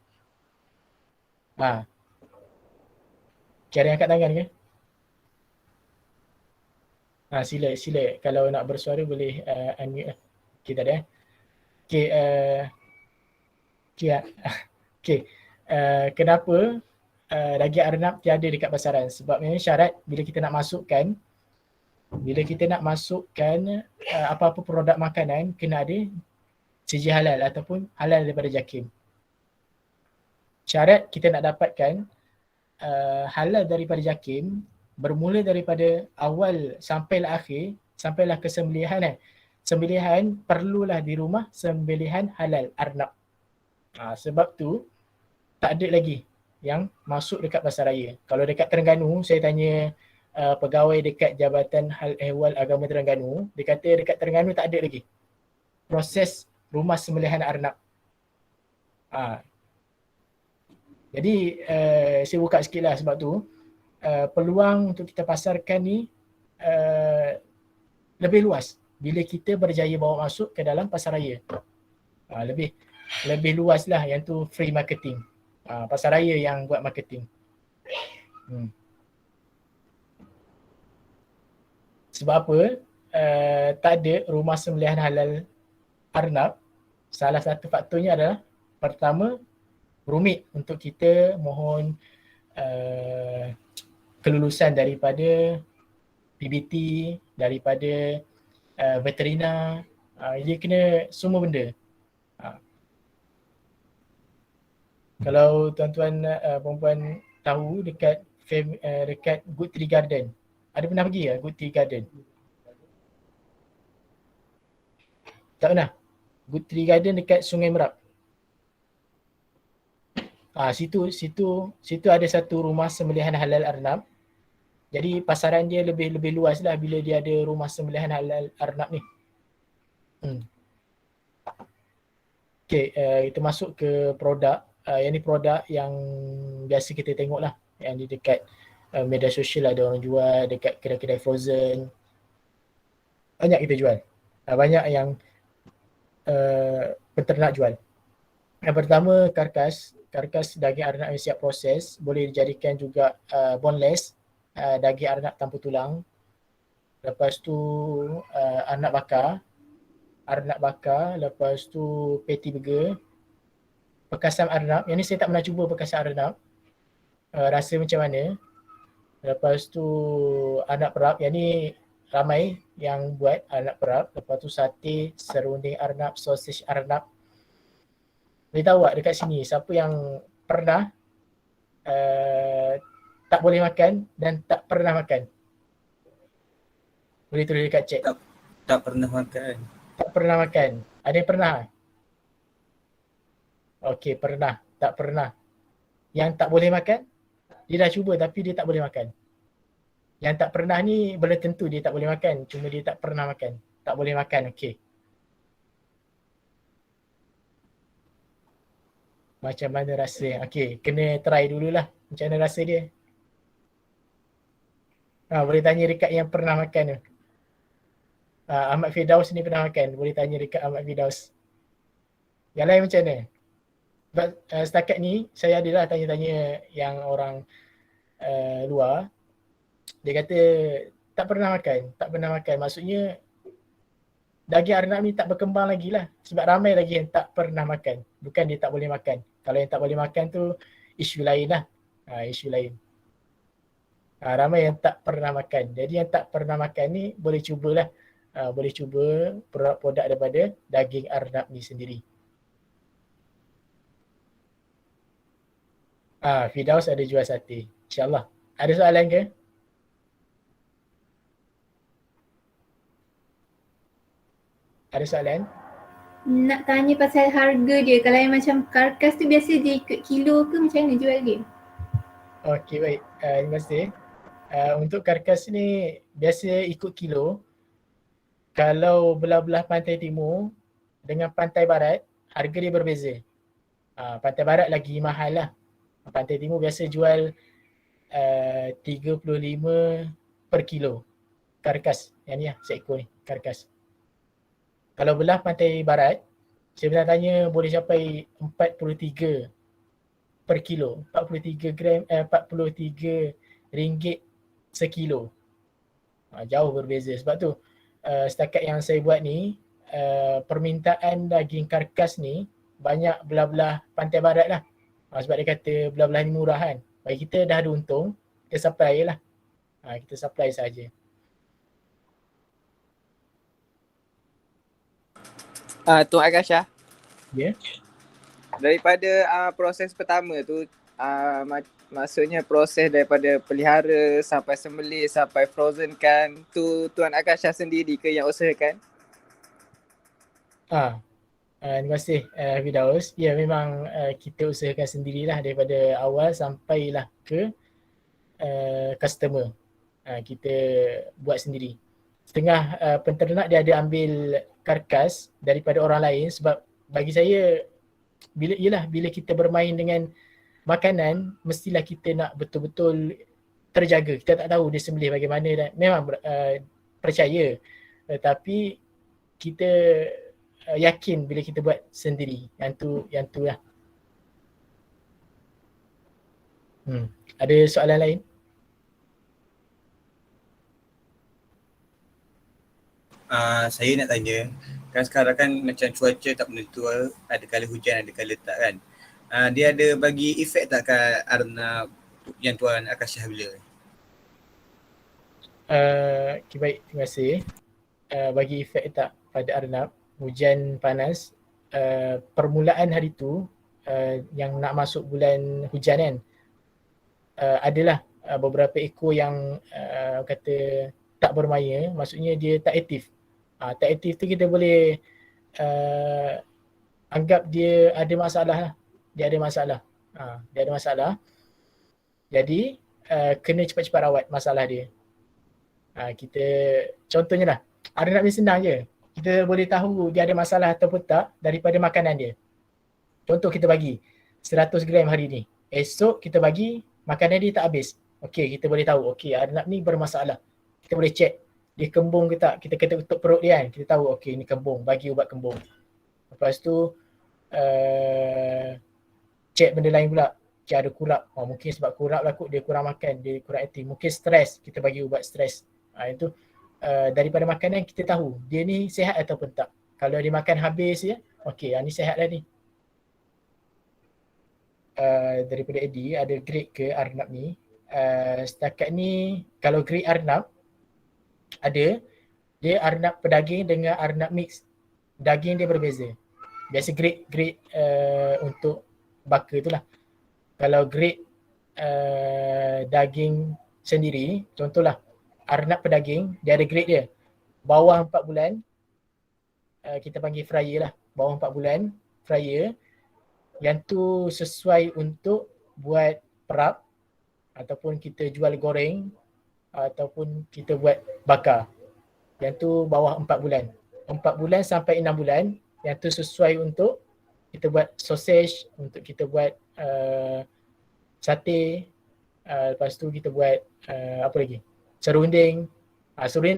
Cara angkat tangan ke? Sila. Kalau nak bersuara boleh unmute lah. Okay, tak ada kenapa daging arnab tiada dekat pasaran? Sebab memang syarat bila kita nak masukkan apa-apa produk makanan kena ada CJ halal ataupun halal daripada JAKIM. Syarat kita nak dapatkan halal daripada JAKIM bermula daripada awal sampailah akhir, sampailah ke sembelihan. Sembelihan perlulah di rumah sembelihan halal arnab. Sebab tu tak ada lagi yang masuk dekat pasaraya. Kalau dekat Terengganu, saya tanya pegawai dekat Jabatan Hal Ehwal Agama Terengganu, dia kata dekat Terengganu tak ada lagi proses rumah sembelihan arnab. Jadi saya buka sikit lah sebab tu peluang untuk kita pasarkan ni lebih luas bila kita berjaya bawa masuk ke dalam pasaraya. Lebih luas lah, yang tu free marketing. Pasaraya yang buat marketing. Sebab apa? Tak ada rumah sembelihan halal arnab. Salah satu faktornya adalah, pertama, rumit untuk kita mohon kelulusan daripada PBT, daripada veterina. Dia kena semua benda. Kalau tuan-tuan perempuan tahu dekat Good Tree Garden, ada pernah pergi ke Good Tree Garden? Tak pernah? Good Tree Garden dekat Sungai Merap. Situ ada satu rumah sembelihan halal arnab. Jadi pasaran dia lebih luas lah bila dia ada rumah sembelihan halal arnab ni. Okay, kita masuk ke produk. Yang ni produk yang biasa kita tengok lah, yang di dekat media sosial ada orang jual, dekat kedai-kedai frozen. Banyak kita jual. Banyak yang penternak jual. Yang pertama karkas daging arnab yang siap proses, boleh dijadikan juga boneless, daging arnab tanpa tulang. Lepas tu arnab bakar, lepas tu patty burger, pekasan arnab. Yang ni saya tak pernah cuba pekasan arnab. Rasa macam mana. Lepas tu arnab perap, yang ni ramai yang buat arnab perap. Lepas tu sate, serunding arnab, sausage arnab. Boleh tahu tak dekat sini siapa yang pernah tak boleh makan dan tak pernah makan? Boleh tulis dekat chat. Tak pernah makan. Tak pernah makan. Ada yang pernah? Okey, pernah. Tak pernah. Yang tak boleh makan, dia dah cuba tapi dia tak boleh makan. Yang tak pernah ni belum tentu dia tak boleh makan. Cuma dia tak pernah makan. Tak boleh makan, okey. Macam mana rasa? Okey, kena try dululah macam mana rasa dia. Boleh tanya dekat yang pernah makan tu. Ahmad Firdaus ni pernah makan. Boleh tanya dekat Ahmad Firdaus. Yang lain macam mana? Sebab setakat ni saya adalah tanya-tanya yang orang luar. Dia kata tak pernah makan. Maksudnya daging arnab ni tak berkembang lagi lah. Sebab ramai lagi yang tak pernah makan. Bukan dia tak boleh makan. Kalau yang tak boleh makan tu isu lain lah. Isu lain. Ramai yang tak pernah makan. Jadi yang tak pernah makan ni boleh cubalah. Boleh cuba produk daripada daging arnab ni sendiri. Firdaus ada jual sate. InsyaAllah. Ada soalan ke? Ada soalan? Nak tanya pasal harga dia. Kalau yang macam karkas tu biasa dia ikut kilo ke macam mana jual dia? Okey, baik. Terima kasih. Untuk karkas ni biasa ikut kilo. Kalau belah-belah pantai timur dengan pantai barat, harga dia berbeza. Pantai barat lagi mahal lah. Pantai timur biasa jual 35 per kilo. Karkas. Yang ni lah, seekor ni. Karkas. Kalau belah pantai barat, saya pernah tanya boleh capai 43 per kilo. 43 ringgit sekilo. Jauh berbeza. Sebab tu setakat yang saya buat ni, permintaan daging karkas ni banyak belah-belah pantai barat lah. Sebab dia kata belah-belah ni murah kan. Bagi kita dah ada untung, kita supply lah. Kita supply saja. Tuan Akasha. Ya. Daripada proses pertama tu, maksudnya proses daripada pelihara sampai sembelih sampai frozen kan, tu Tuan Akasha sendiri ke yang usahakan? Terima kasih Firdaus. Ya, memang kita usahakan sendirilah daripada awal sampailah ke customer. Kita buat sendiri. Setengah penternak dia ada ambil karkas daripada orang lain sebab bagi saya bila kita bermain dengan makanan, mestilah kita nak betul-betul terjaga. Kita tak tahu dia sembelih bagaimana dan memang percaya. Tetapi kita yakin bila kita buat sendiri. Yang tu lah. Ada soalan lain? Saya nak tanya, kan sekarang kan macam cuaca tak menentu, ada kala hujan, ada kala tak kan. Dia ada bagi efek tak kat arnab yang Tuan Akasha bila? Okay, baik, terima kasih. Bagi efek tak pada arnab, hujan panas, permulaan hari tu yang nak masuk bulan hujan kan, adalah beberapa ekor yang kata tak bermaya, maksudnya dia tak aktif. Tak aktif tu kita boleh anggap dia ada masalah lah. Dia ada masalah. Jadi kena cepat-cepat rawat masalah dia. Kita contohnya lah, arnab ni senang je. Kita boleh tahu dia ada masalah ataupun tak daripada makanan dia. Contoh kita bagi 100 gram hari ni. Esok kita bagi makanan dia tak habis. Okey, kita boleh tahu okey arnab ni bermasalah. Kita boleh check dia kembung ke tak. Kita ketuk perut dia kan. Kita tahu okey ni kembung, bagi ubat kembung. Lepas tu check benda lain pula. Okay, ada kurap. Mungkin sebab kurap lah kot dia kurang makan, dia kurang aktif. Mungkin stres, kita bagi ubat stres. Itu daripada makanan kita tahu dia ni sihat ataupun tak. Kalau dia makan habis je, okey ni sihat dah ni. Daripada Eddie, ada grade ke arnab ni? Setakat ni kalau grade arnab ada, dia arnab pedaging dengan arnab mix. Daging dia berbeza. Biasa grade untuk baka tu lah. Kalau grade daging sendiri, contohlah arnab pedaging, dia ada grade dia. Bawah 4 bulan, kita panggil fryer lah. Bawah 4 bulan, fryer. Yang tu sesuai untuk buat perap ataupun kita jual goreng ataupun kita buat bakar. Yang tu bawah 4 bulan. 4 bulan sampai 6 bulan, yang tu sesuai untuk kita buat sausage, untuk kita buat sate, lepas tu kita buat apa lagi? Serunding.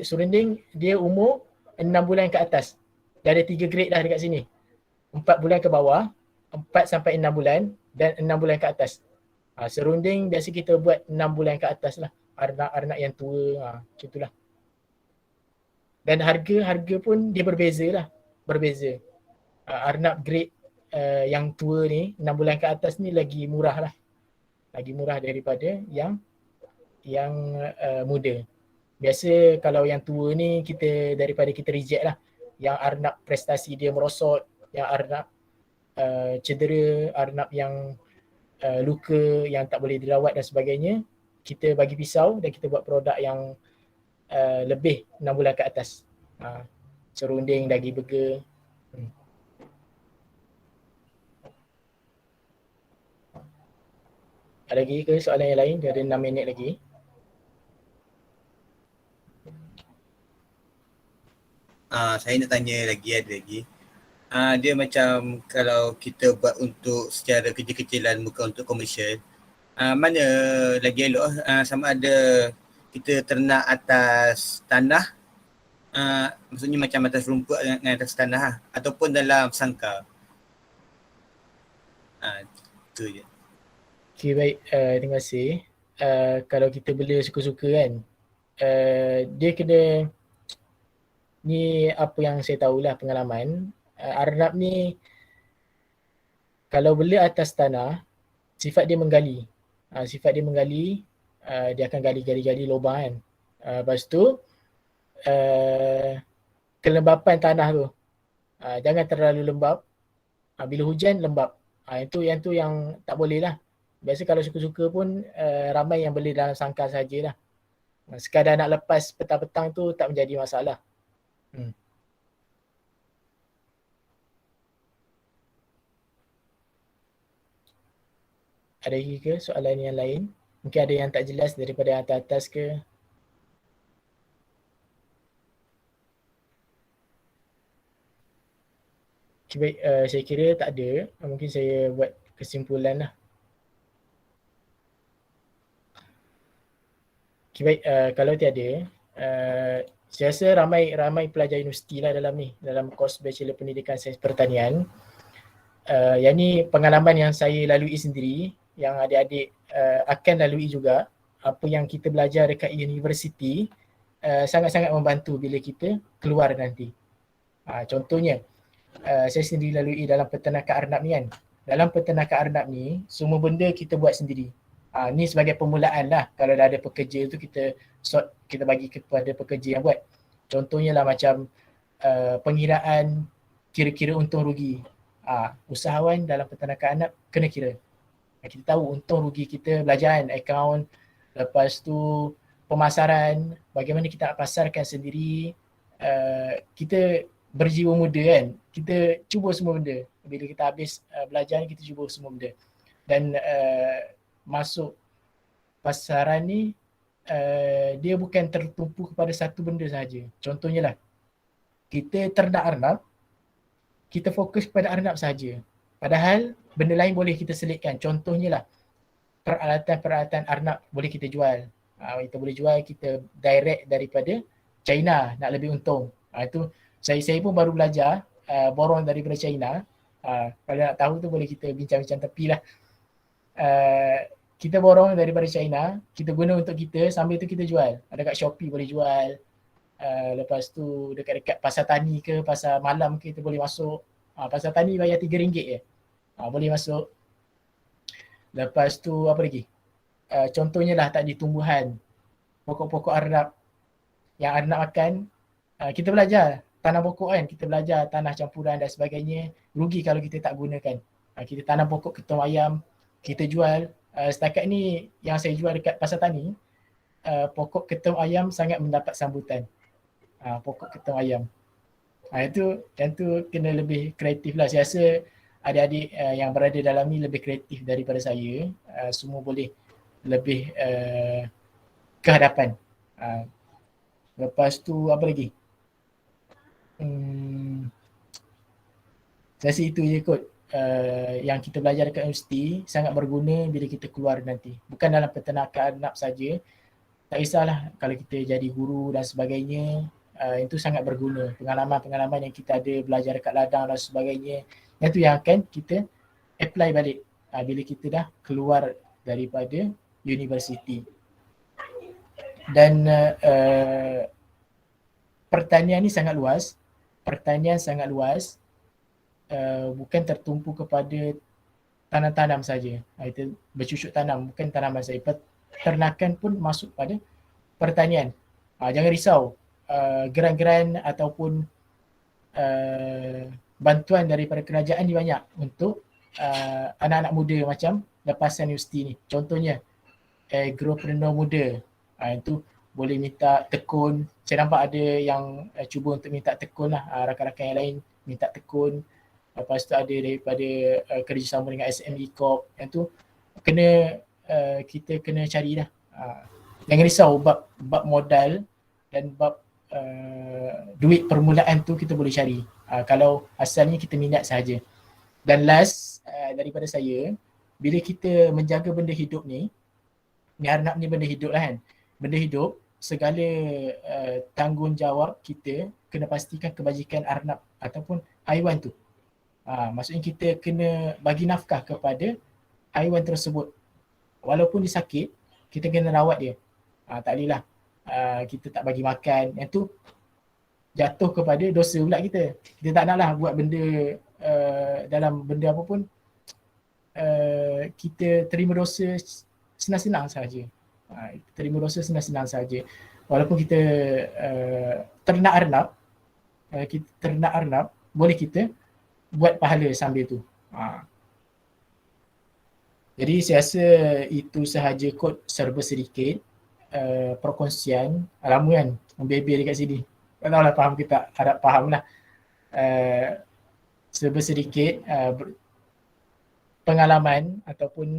Serunding dia umur 6 bulan ke atas. Dia ada 3 grade dah dekat sini. 4 bulan ke bawah, 4 sampai 6 bulan dan 6 bulan ke atas. Serunding biasa kita buat 6 bulan ke atas lah. Arnab yang tua, macam itulah. Dan harga pun dia berbeza lah. Berbeza. Arnab grade yang tua ni, 6 bulan ke atas ni lagi murah lah. Lagi murah daripada yang muda. Biasa kalau yang tua ni daripada kita reject lah. Yang arnab prestasi dia merosot, yang arnab cedera, arnab yang luka yang tak boleh dirawat dan sebagainya, kita bagi pisau dan kita buat produk yang lebih 6 bulan ke atas. Serunding, daging burger. Ada lagi ke soalan yang lain? Dia ada 6 minit lagi. Saya nak tanya lagi, ada lagi. Dia macam kalau kita buat untuk secara kecil-kecilan, bukan untuk komersial, mana lagi elok sama ada kita ternak atas tanah, maksudnya macam atas rumput dengan atas tanah ataupun dalam sangkar. Itu je. Okay, baik. Terima kasih. Kalau kita bela suka-suka kan, dia kena, ni apa yang saya tahulah pengalaman, arnab ni kalau bela atas tanah, sifat dia menggali. Dia akan gali lubang kan. Lepas tu kelembapan tanah tu, jangan terlalu lembab. Bila hujan lembab. Itu yang tak boleh lah. Biasa kalau suka-suka pun ramai yang beli dalam sangkar sajalah. Sekadar nak lepas petang-petang tu tak menjadi masalah. Ada lagi ke soalan yang lain? Mungkin ada yang tak jelas daripada atas-atas ke? Okay, baik, saya kira tak ada. Mungkin saya buat kesimpulan lah. Okay, baik, kalau tiada, saya rasa ramai pelajar universiti lah dalam kos Bachelor Pendidikan Sains Pertanian. Yang ni pengalaman yang saya lalui sendiri, yang adik-adik akan lalui juga. Apa yang kita belajar dekat universiti sangat-sangat membantu bila kita keluar nanti. Contohnya, saya sendiri lalui dalam peternakan arnab ni kan. Dalam peternakan arnab ni, semua benda kita buat sendiri. Ni sebagai permulaan lah. Kalau dah ada pekerja tu kita bagi kepada pekerja yang buat. Contohnya lah macam pengiraan kira-kira untung rugi. Usahawan dalam peternakan arnab kena kira. Kita tahu untung rugi kita, belajar akaun, lepas tu pemasaran, bagaimana kita nak pasarkan sendiri. Kita berjiwa muda kan, kita cuba semua benda. Bila kita habis belajar kita cuba semua benda. Dan masuk pasaran ni dia bukan tertumpu kepada satu benda sahaja. Contohnya lah, kita ternak arnab, kita fokus kepada arnab sahaja. Padahal benda lain boleh kita selitkan. Contohnya lah peralatan-peralatan arnab boleh kita jual. Kita boleh jual, kita direct daripada China nak lebih untung. Itu saya pun baru belajar borong daripada China. Kalau nak tahu tu boleh kita bincang-bincang tepi lah. Kita borong daripada China, kita guna untuk kita, sambil tu kita jual. Ada kat Shopee boleh jual. Lepas tu dekat-dekat pasar tani ke, pasar malam ke, kita boleh masuk. Pasar tani bayar RM3 je. Boleh masuk. Lepas tu apa lagi? Contohnya lah tadi tumbuhan, pokok-pokok arnab yang arnab makan. Kita belajar tanam pokok kan, kita belajar tanah campuran dan sebagainya. Rugi kalau kita tak gunakan. Kita tanam pokok ketum ayam, kita jual. Setakat ni yang saya jual dekat pasar tani, pokok ketum ayam sangat mendapat sambutan. Pokok ketum ayam. Yang tu kena lebih kreatif lah. Saya rasa adik-adik yang berada dalam ni lebih kreatif daripada saya. Semua boleh lebih ke hadapan. Lepas tu apa lagi? Saya rasa itu je kot. Yang kita belajar dekat universiti sangat berguna bila kita keluar nanti. Bukan dalam peternakan arnab saja. Tak kisahlah kalau kita jadi guru dan sebagainya. Itu sangat berguna. Pengalaman-pengalaman yang kita ada belajar dekat ladang dan sebagainya. Yang tu yang akan kita apply balik bila kita dah keluar daripada universiti. Dan pertanian ni sangat luas. Pertanian sangat luas. Bukan tertumpu kepada tanam-tanam saja. Kita bercucuk tanam, bukan tanaman saja. Peternakan pun masuk pada pertanian. Jangan risau. Geran-geran ataupun bantuan daripada kerajaan ni banyak untuk anak-anak muda macam lepasan universiti ni. Contohnya agropreneur muda. Itu boleh minta tekun. Saya nampak ada yang cuba untuk minta tekun lah. Rakan-rakan yang lain minta tekun. Lepas tu ada daripada kerjasama dengan SME Corp. Yang tu kita kena cari dah. Jangan risau bab modal dan bab duit permulaan tu kita boleh cari. Kalau asalnya kita minat sahaja. Dan last daripada saya, bila kita menjaga benda hidup ni arnab ni benda hidup lah kan. Benda hidup, segala tanggungjawab kita kena pastikan kebajikan arnab ataupun haiwan tu. Maksudnya kita kena bagi nafkah kepada haiwan tersebut. Walaupun dia sakit, kita kena rawat dia. Tak boleh lah kita tak bagi makan. Yang tu jatuh kepada dosa pula kita. Kita tak nak lah buat benda dalam benda apa pun kita terima dosa senang-senang sahaja. Terima dosa senang-senang sahaja. Walaupun kita ternak arnab, boleh kita buat pahala sambil tu. Jadi saya rasa itu sahaja kot, serba sedikit perkongsian. Lama kan membebel dekat sini. Tak tahulah faham ke tak, harap faham lah. Serba sedikit pengalaman ataupun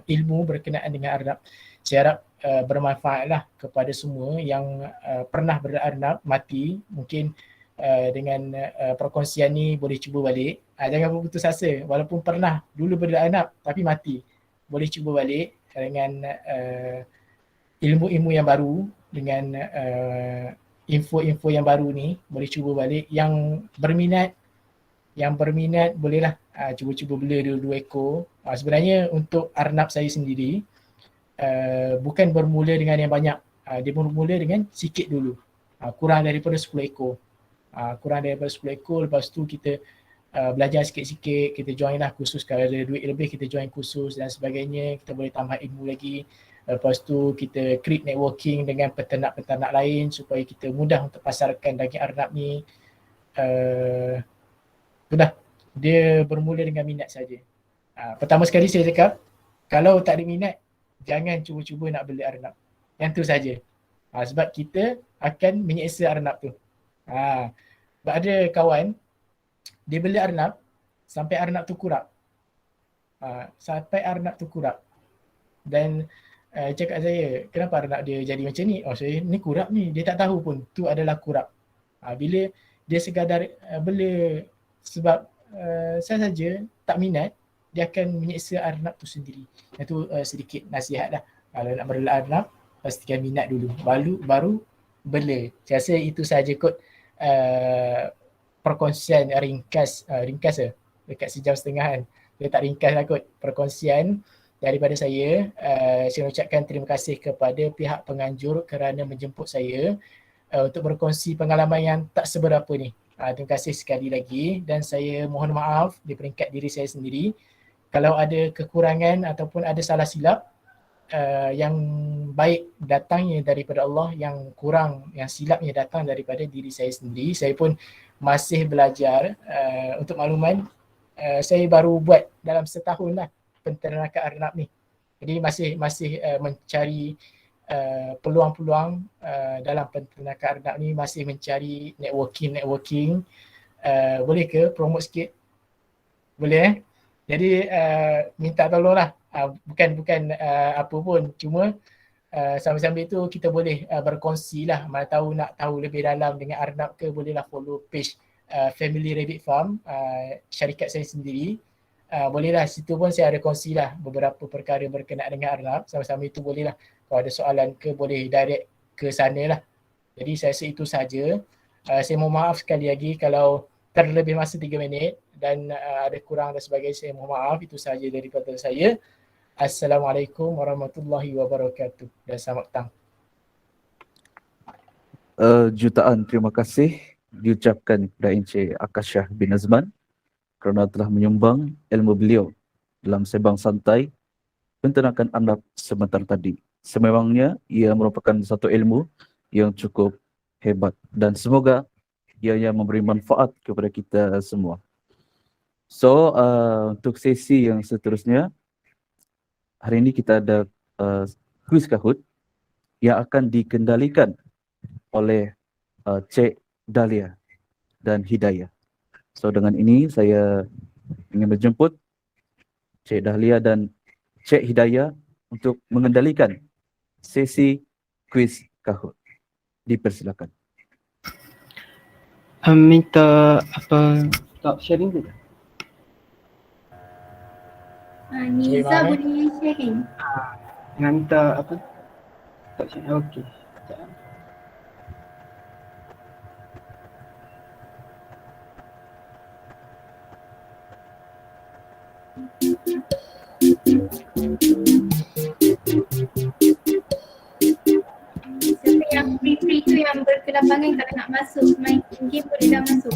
ilmu berkenaan dengan arnab. Saya harap bermanfaat lah kepada semua yang pernah berarnab mati. Mungkin dengan perkongsian ni boleh cuba balik. Jangan berputus asa. Walaupun pernah dulu berarnab tapi mati, boleh cuba balik dengan ilmu-ilmu yang baru, dengan info-info yang baru ni. Boleh cuba balik. Yang berminat bolehlah cuba-cuba bela dua ekor. Sebenarnya untuk arnab saya sendiri bukan bermula dengan yang banyak. Dia bermula dengan sikit dulu. Kurang daripada 10 ekor. Kurang daripada 10 ekor. Lepas tu kita belajar sikit-sikit. Kita join lah kursus. Kalau ada duit lebih kita join kursus dan sebagainya. Kita boleh tambah ilmu lagi. Lepas tu kita create networking dengan peternak-peternak lain supaya kita mudah untuk pasarkan daging arnab ni. Sudah. Dia bermula dengan minat saja. Pertama sekali saya cakap, kalau tak ada minat, jangan cuba-cuba nak beli arnab. Yang tu saja. Sebab kita akan menyeksa arnab tu. Sebab ada kawan, dia beli arnab sampai arnab tu kurap. Dan cakap saya, kenapa arnab dia jadi macam ni? Saya ni kurap ni. Dia tak tahu pun tu adalah kurap. Bila dia sekadar bela sebab saya saja tak minat, dia akan menyeksa arnab tu sendiri. Itu sedikit nasihat lah. Kalau nak bela arnab, pastikan minat dulu. Baru bela. Saya rasa itu sahaja kot perkongsian ringkas dekat sejam setengah kan. Dia tak ringkas lah kot perkongsian daripada saya. Saya ucapkan terima kasih kepada pihak penganjur kerana menjemput saya untuk berkongsi pengalaman yang tak seberapa ni. Terima kasih sekali lagi dan saya mohon maaf di peringkat diri saya sendiri kalau ada kekurangan ataupun ada salah silap. Yang baik datangnya daripada Allah, yang kurang, yang silapnya datang daripada diri saya sendiri. Saya pun masih belajar. Untuk makluman, saya baru buat dalam setahun lah penternakan arnab ni. Jadi masih mencari peluang-peluang dalam penternakan arnab ni, masih mencari networking. Boleh ke promote sikit? Boleh Jadi minta tolong lah. Bukan apa pun, cuma sambil-sambil tu kita boleh berkongsi lah. Mana tahu nak tahu lebih dalam dengan arnab ke, bolehlah follow page Family Rabbit Farm, syarikat saya sendiri. Bolehlah, situ pun saya ada kongsi lah beberapa perkara berkenaan dengan arnab. Sambil-sambil tu bolehlah, kalau ada soalan ke boleh direct ke sana lah. Jadi saya rasa itu sahaja. Saya mohon maaf sekali lagi kalau terlebih masa 3 minit dan ada kurang dan sebagainya. Saya mohon maaf, itu sahaja daripada saya. Assalamualaikum warahmatullahi wabarakatuh dan selamat petang. Jutaan terima kasih diucapkan kepada Encik Akasyah bin Azman kerana telah menyumbang ilmu beliau dalam sembang santai penternakan arnab sebentar tadi. Sememangnya ia merupakan satu ilmu yang cukup hebat dan semoga ianya memberi manfaat kepada kita semua. So untuk sesi yang seterusnya, hari ini kita ada kuis Kahoot yang akan dikendalikan oleh Cik Dahlia dan Hidayah. So dengan ini saya ingin menjemput Cik Dahlia dan Cik Hidayah untuk mengendalikan sesi kuis Kahoot. Dipersilakan. Minta apa stop sharing tu? Niza boleh sharing. Dengan minta apa? Stop sharing. Okey. Siapa yang free tu yang berkelapangan kalau nak masuk main game boleh dah masuk.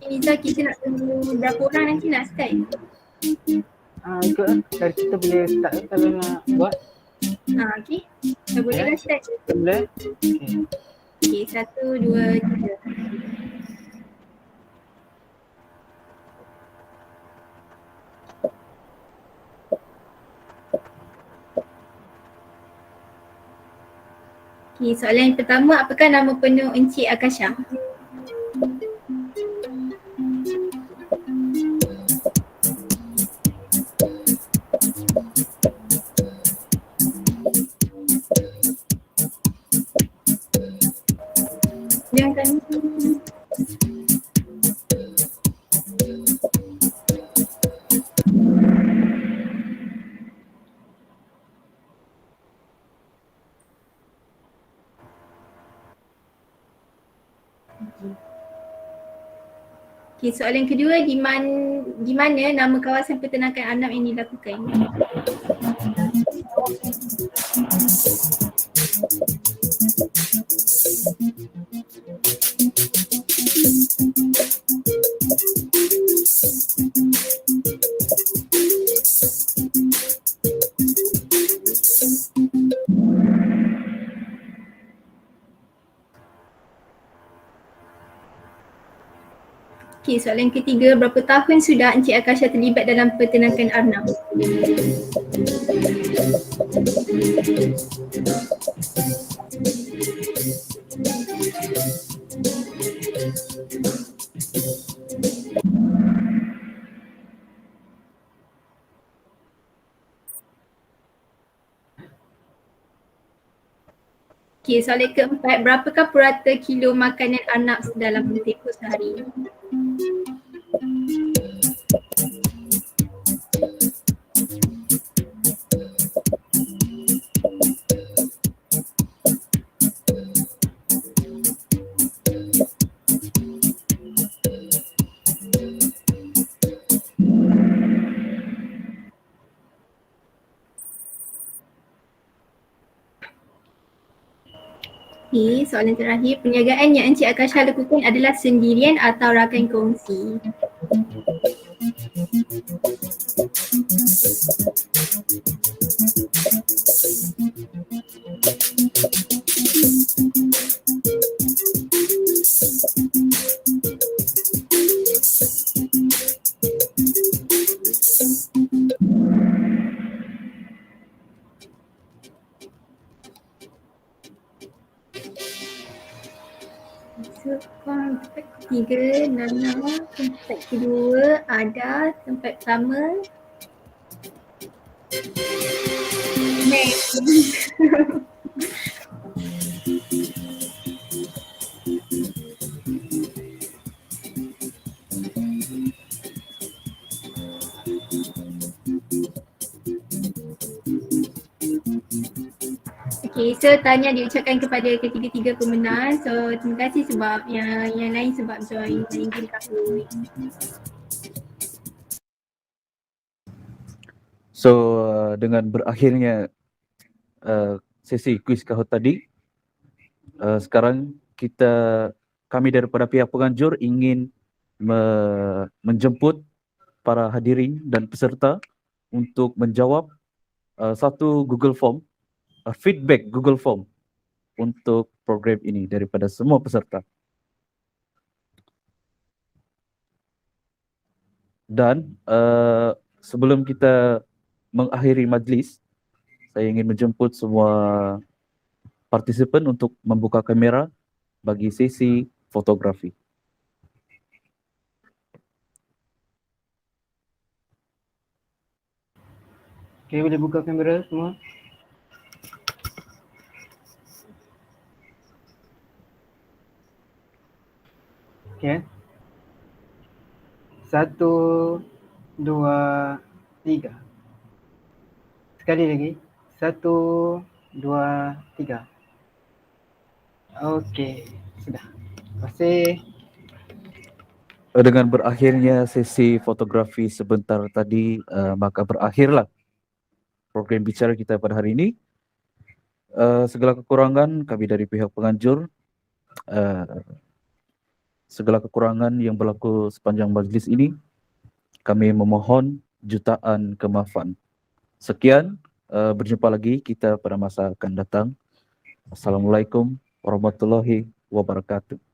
Niza, kita nak tunggu berapa orang nanti nak start? Ikut lah. Dari kita boleh start kalau nak buat. Okey. Dah boleh dah start? Boleh. Okey, 1, 2, 3. Okey, soalan yang pertama, apakah nama penuh Encik Akasyah? Jangan. Okey, soalan kedua, di mana nama kawasan peternakan anak yang dilakukan? Okey, soalan ketiga, berapa tahun sudah Encik Akasha terlibat dalam peternakan arnab? Okey, soalan keempat, berapakah purata kilo makanan arnab dalam tempoh sehari? Okey, soalan terakhir, perniagaan yang Encik Akasha lakukan adalah sendirian atau rakan kongsi? So, tempat ketiga, Nana. Tempat kedua, Ada. Tempat pertama, Next. Okay, so tanya diucapkan kepada ketiga-tiga pemenang. So terima kasih sebab yang lain sebab join link aku. So dengan berakhirnya sesi kuis kahut tadi, sekarang kami daripada pihak penganjur ingin menjemput para hadirin dan peserta untuk menjawab satu Google Form, feedback Google Form untuk program ini daripada semua peserta. Dan sebelum kita mengakhiri majlis, saya ingin menjemput semua partisipan untuk membuka kamera bagi sesi fotografi. Okay, boleh buka kamera semua. Okay. 1, 2, 3. Sekali lagi. 1, 2, 3. Okey, sudah. Terima kasih. Dengan berakhirnya sesi fotografi sebentar tadi, maka berakhirlah program bicara kita pada hari ini. Segala kekurangan kami dari pihak penganjur, segala kekurangan yang berlaku sepanjang majlis ini, kami memohon jutaan kemaafan. Sekian, berjumpa lagi kita pada masa akan datang. Assalamualaikum warahmatullahi wabarakatuh.